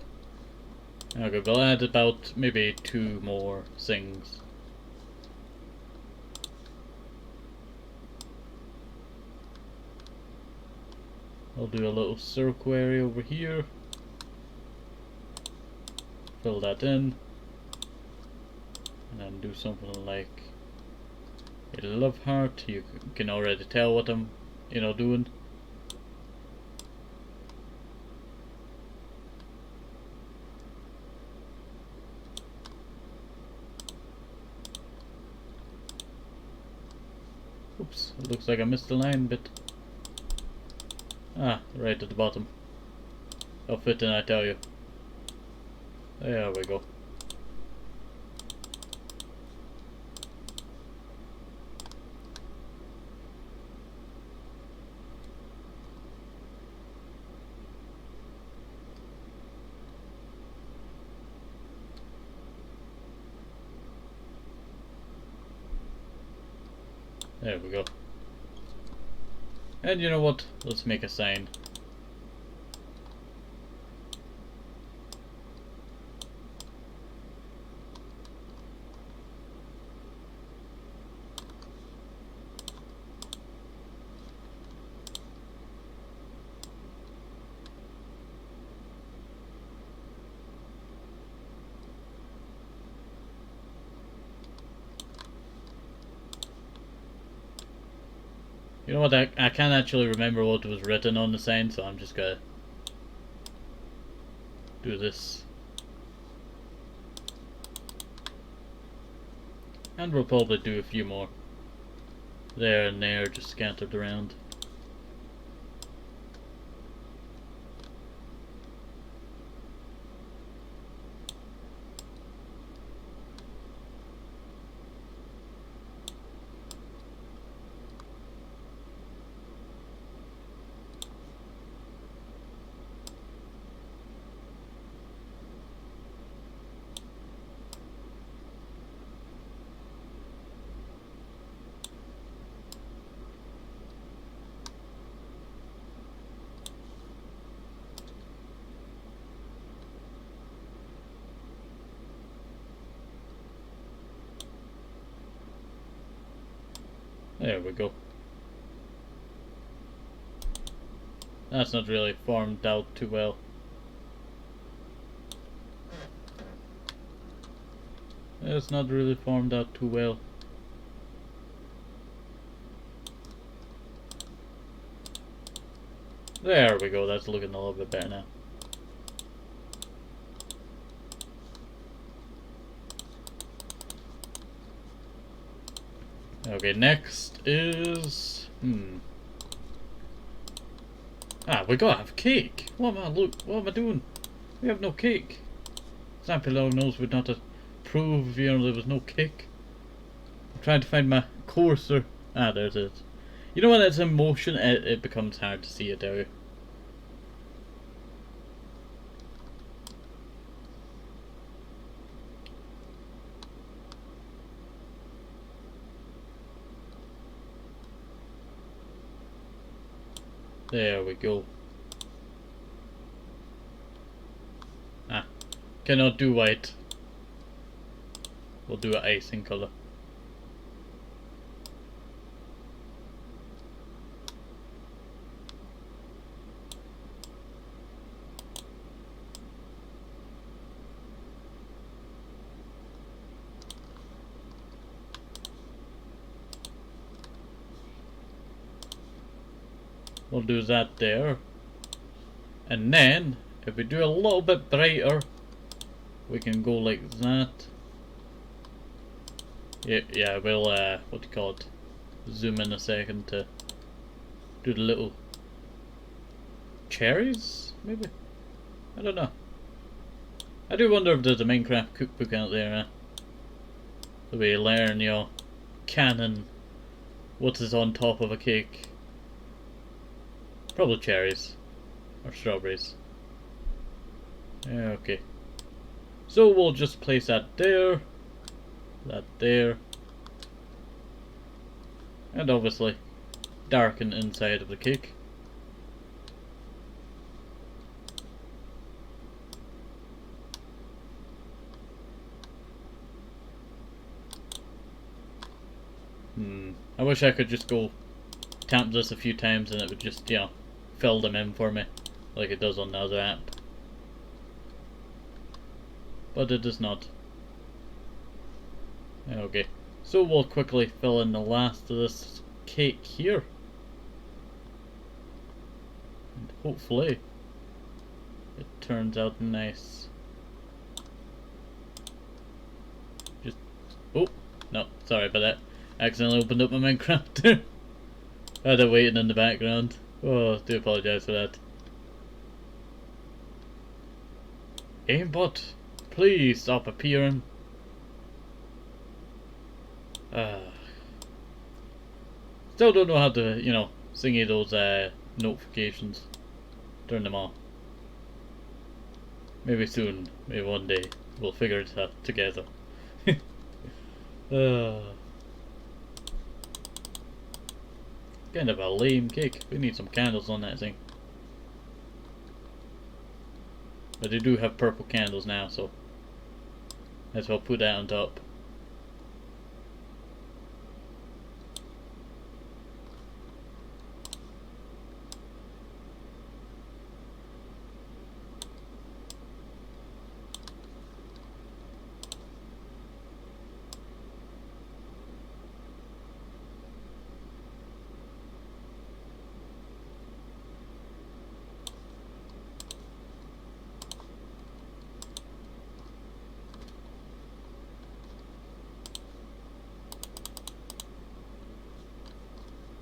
A: Okay, we'll add about maybe 2 more things. I'll do a little circle area over here. Fill that in. And then do something like a love heart. You can already tell what I'm, doing. Oops, it looks like I missed the line bit. Ah, right at the bottom. How fitting, I tell you. There we go. There we go. And you know what? Let's make a sign. You know what, I can't actually remember what was written on the sign, so I'm just gonna do this. And we'll probably do a few more. There and there, just scattered around. There we go. That's not really formed out too well. It's not really formed out too well. There we go, that's looking a little bit better now. Okay, next is... Ah, we gotta have cake! What am I doing? We have no cake. Stampylongnose would not approve, there was no cake. I'm trying to find my cursor. Ah, there it is. You know when it's in motion, it becomes hard to see it there. There we go. Ah, cannot do white. We'll do an icing color. We'll do that there. And then, if we do a little bit brighter, we can go like that. Yeah, we'll, what do you call it? Zoom in a second to do the little cherries, maybe? I don't know. I do wonder if there's a Minecraft cookbook out there, so we learn, canon, what is on top of a cake. Probably cherries. Or strawberries. Okay. So we'll just place that there. That there. And obviously darken inside of the cake. I wish I could just go tap this a few times and it would just, fill them in for me, like it does on the other app. But it does not. Okay, so we'll quickly fill in the last of this cake here. And hopefully it turns out nice. Just, oh, no, sorry about that. Accidentally opened up my Minecraft. I had it waiting in the background. Oh, do apologise for that. Aimbot, please stop appearing. Still don't know how to, thingy those notifications. Turn them off. Maybe soon, maybe one day, we'll figure it out together. Kind of a lame cake. We need some candles on that thing. But they do have purple candles now, so might as well put that on top.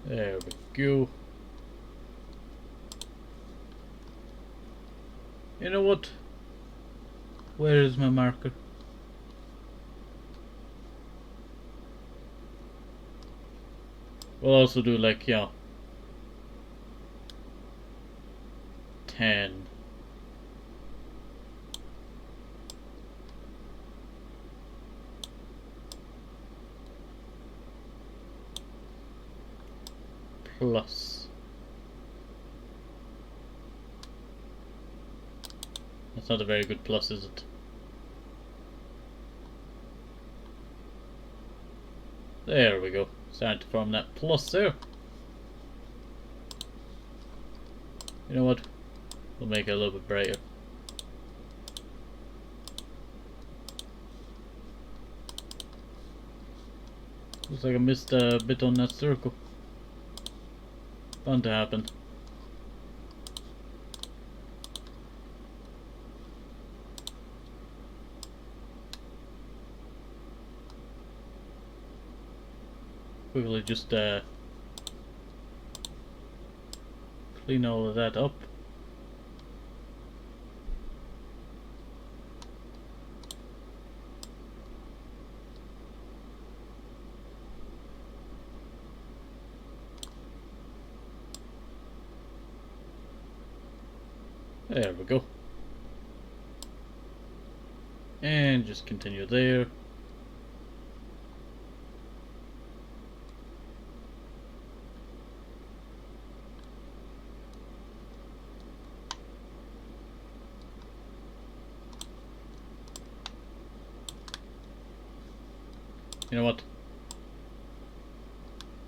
A: There we go. You know what? Where is my marker? We'll also do like, 10. Plus. That's not a very good plus, is it? There we go. Starting to form that plus there. You know what? We'll make it a little bit brighter. Looks like I missed a bit on that circle. Bound to happen. Quickly just clean all of that up. There we go. And just continue there. You know what?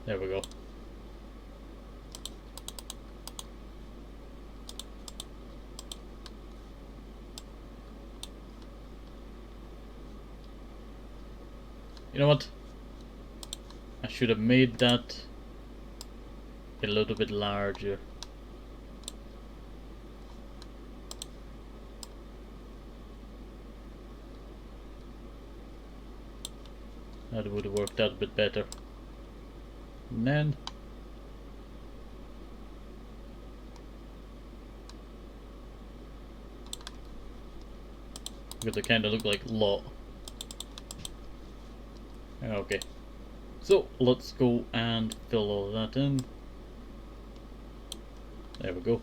A: There we go. You know what? I should have made that a little bit larger. That would have worked out a bit better. And then because they kind of look like lot. Okay, so let's go and fill all that in. There we go.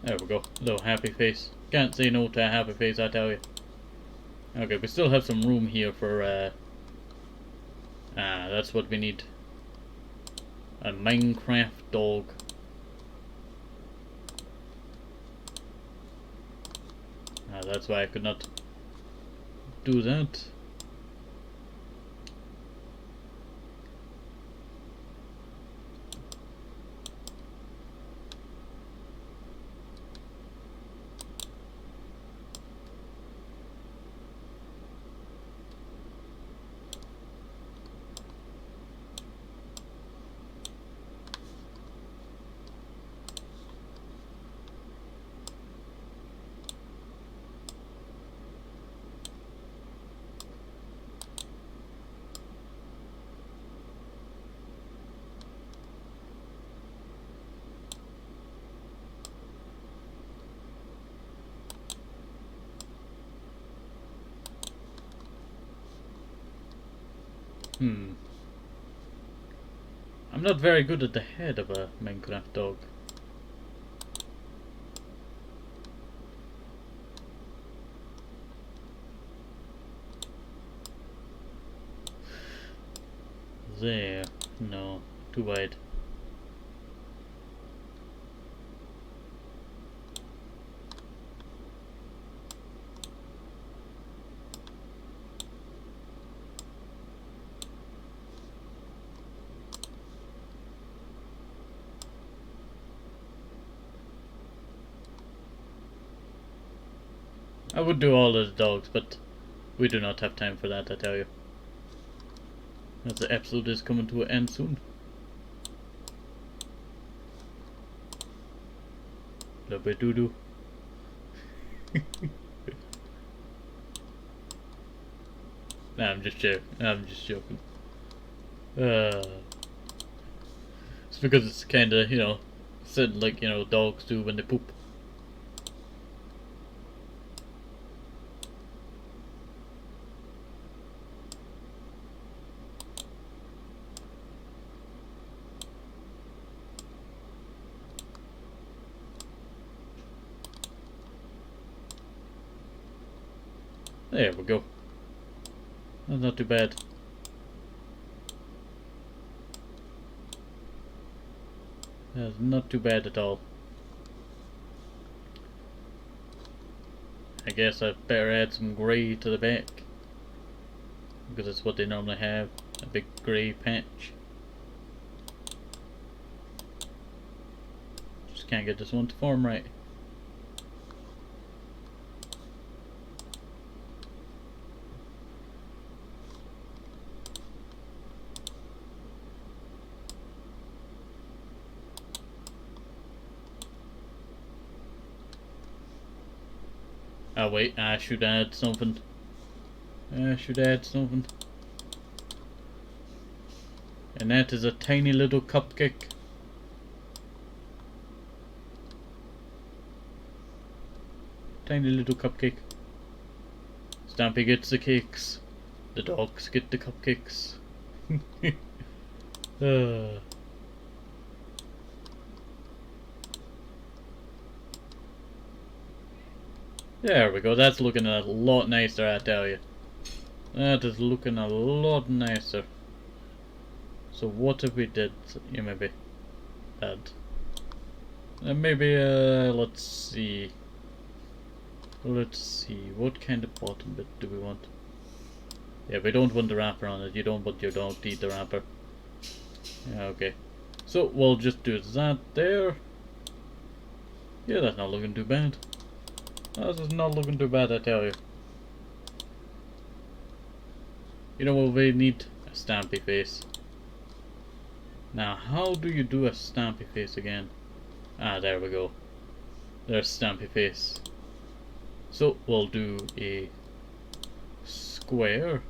A: There we go. Little happy face. Can't say no to a happy face, I tell you. Okay, we still have some room here for that's what we need. A Minecraft dog. That's why I could not do that. I'm not very good at the head of a Minecraft dog. There. No. Too wide. I would do all of the dogs, but we do not have time for that, I tell you. As the episode is coming to an end soon. Lubba doo doo. Nah, I'm just joking. It's because it's kinda, you know, said like, you know, dogs do when they poop. There we go. That's not too bad. That's not too bad at all. I guess I better add some grey to the back, because that's what they normally have, a big grey patch. Just can't get this one to form right. Oh wait, I should add something. And that is a tiny little cupcake. Tiny little cupcake. Stampy gets the cakes. The dogs get the cupcakes. There we go, that's looking a lot nicer, I tell you. That is looking a lot nicer. So what if we did, yeah, maybe add. Maybe, let's see. What kind of bottom bit do we want? Yeah, we don't want the wrapper on it, you don't want your dog to eat the wrapper. Yeah, okay. So we'll just do that there. Yeah, that's not looking too bad. This is not looking too bad, I tell you. You know what we need? A stampy face. Now, how do you do a stampy face again? Ah, there we go. There's stampy face. So, we'll do a square.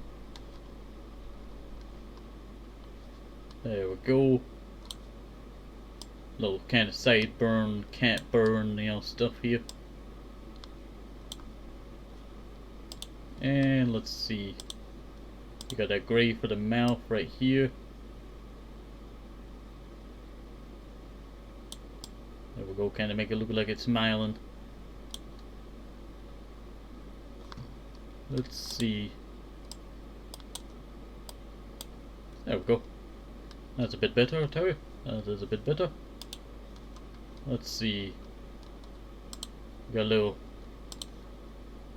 A: There we go. Little kind of sideburn, cat burn, you know, stuff here. And let's see. You got that grey for the mouth right here. There we go, kind of make it look like it's smiling. Let's see. There we go. That's a bit better, I tell you. That is a bit better. Let's see. Got a little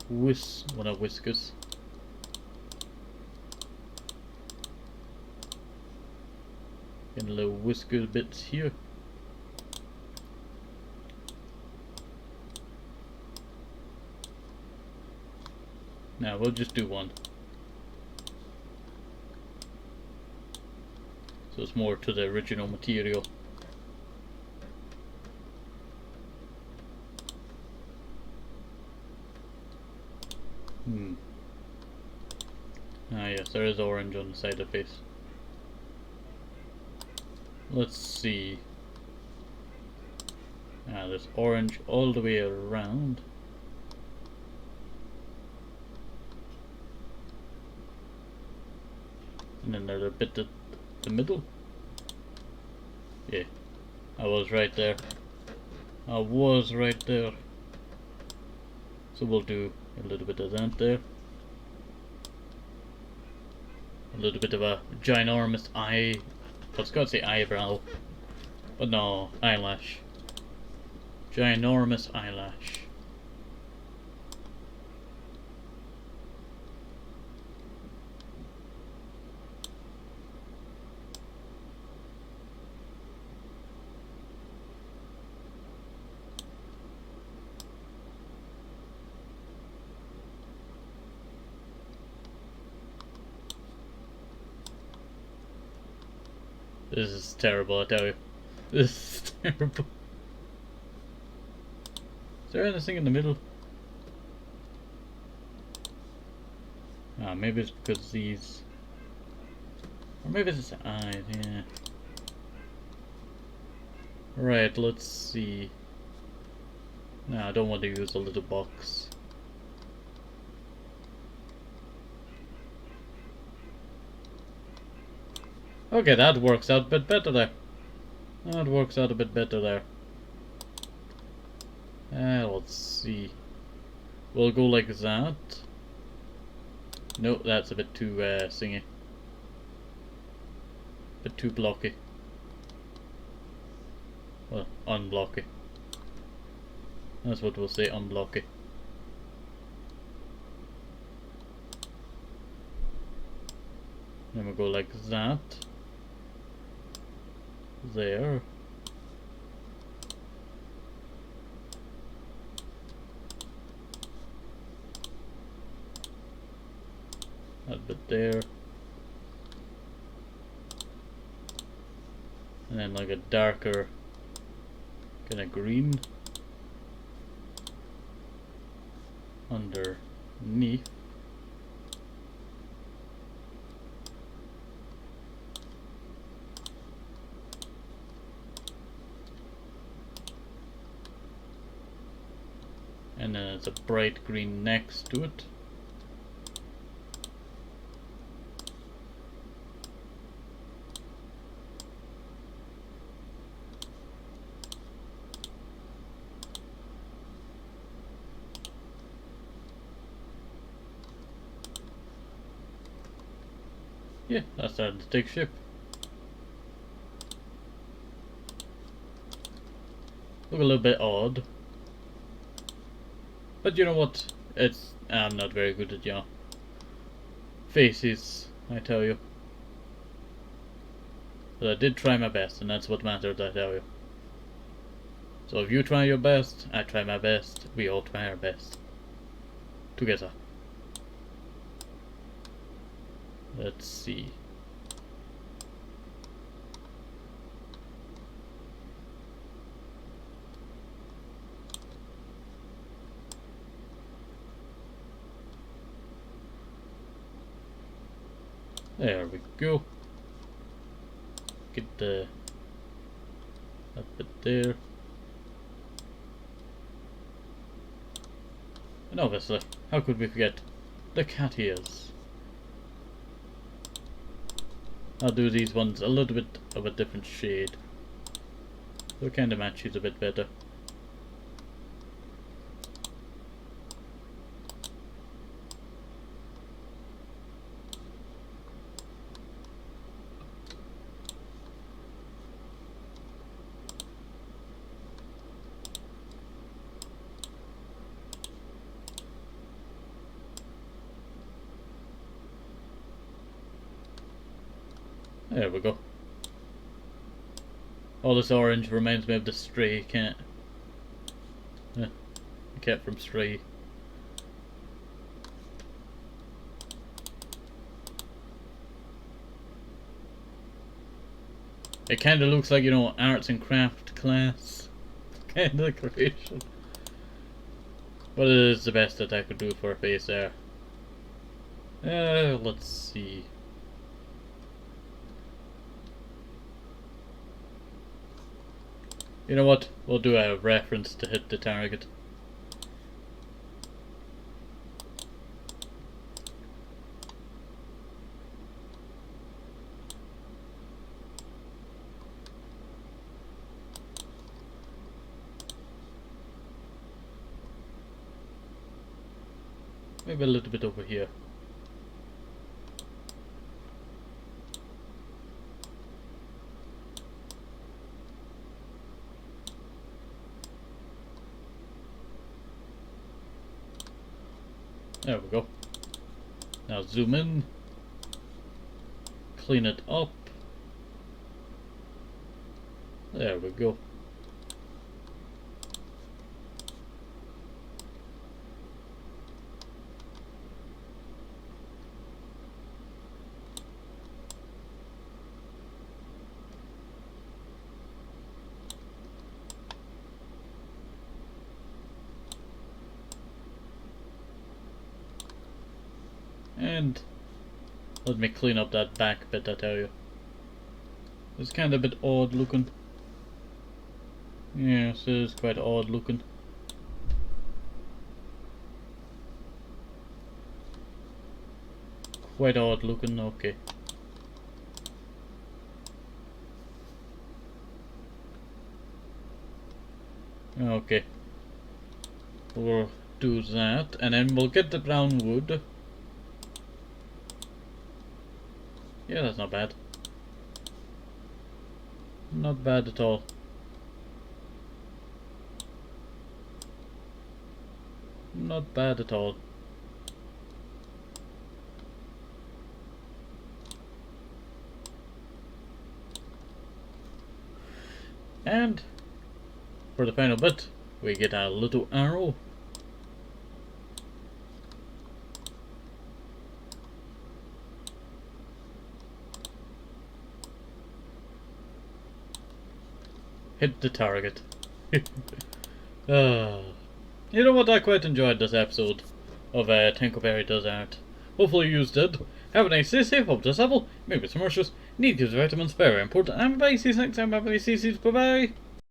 A: well, not whiskers. Getting a little whisker bits here. Now we'll just do one. So it's more to the original material. Ah yes, there is orange on the side of the face. Let's see. Ah, there's orange all the way around. And then there's a bit at the middle. Yeah, I was right there. I was right there. So we'll do a little bit of that there. A little bit of a ginormous eye. I was going to say eyebrow, but no, eyelash. Ginormous eyelash. This is terrible, I tell you. This is terrible. Is there anything in the middle? Ah, maybe it's because these... Or maybe it's the eyes, yeah. Right, let's see. No, I don't want to use a little box. Okay, that works out a bit better there. That works out a bit better there. Let's see. We'll go like that. No, that's a bit too singy. Bit too blocky. Well, unblocky. That's what we'll say, unblocky. Then we'll go like that. There. That bit there. And then like a darker kind of green underneath. And then it's a bright green next to it. Yeah, that's starting to take shape. Look a little bit odd. But you know what? I'm not very good at faces, I tell you. But I did try my best, and that's what matters, I tell you. So if you try your best, I try my best, we all try our best. Together. Let's see. There we go. Get that bit there. And obviously, how could we forget the cat ears? I'll do these ones a little bit of a different shade. So it kind of matches a bit better. There we go. All this orange reminds me of the Stray cat. The cat from Stray. It kinda looks like, you know, arts and craft class kinda creation. But it is the best that I could do for a face there. Let's see. You know what? We'll do a reference to hit the target. Maybe a little bit over here. There we go. Now zoom in. Clean it up. There we go. And let me clean up that back bit, I tell you. It's kind of a bit odd looking. Yes, it is quite odd looking. Quite odd looking, okay. Okay. We'll do that, and then we'll get the brown wood. Yeah, that's not bad. Not bad at all. Not bad at all. And for the final bit, we get a little arrow. Hit the target. You know what, I quite enjoyed this episode of TenkoBerry Does Art. Hopefully you did. Have a nice day, safe, hope to supple, maybe some rushes, need gives vitamins, very important, and bye, see you next time, bye bye, see you, bye bye.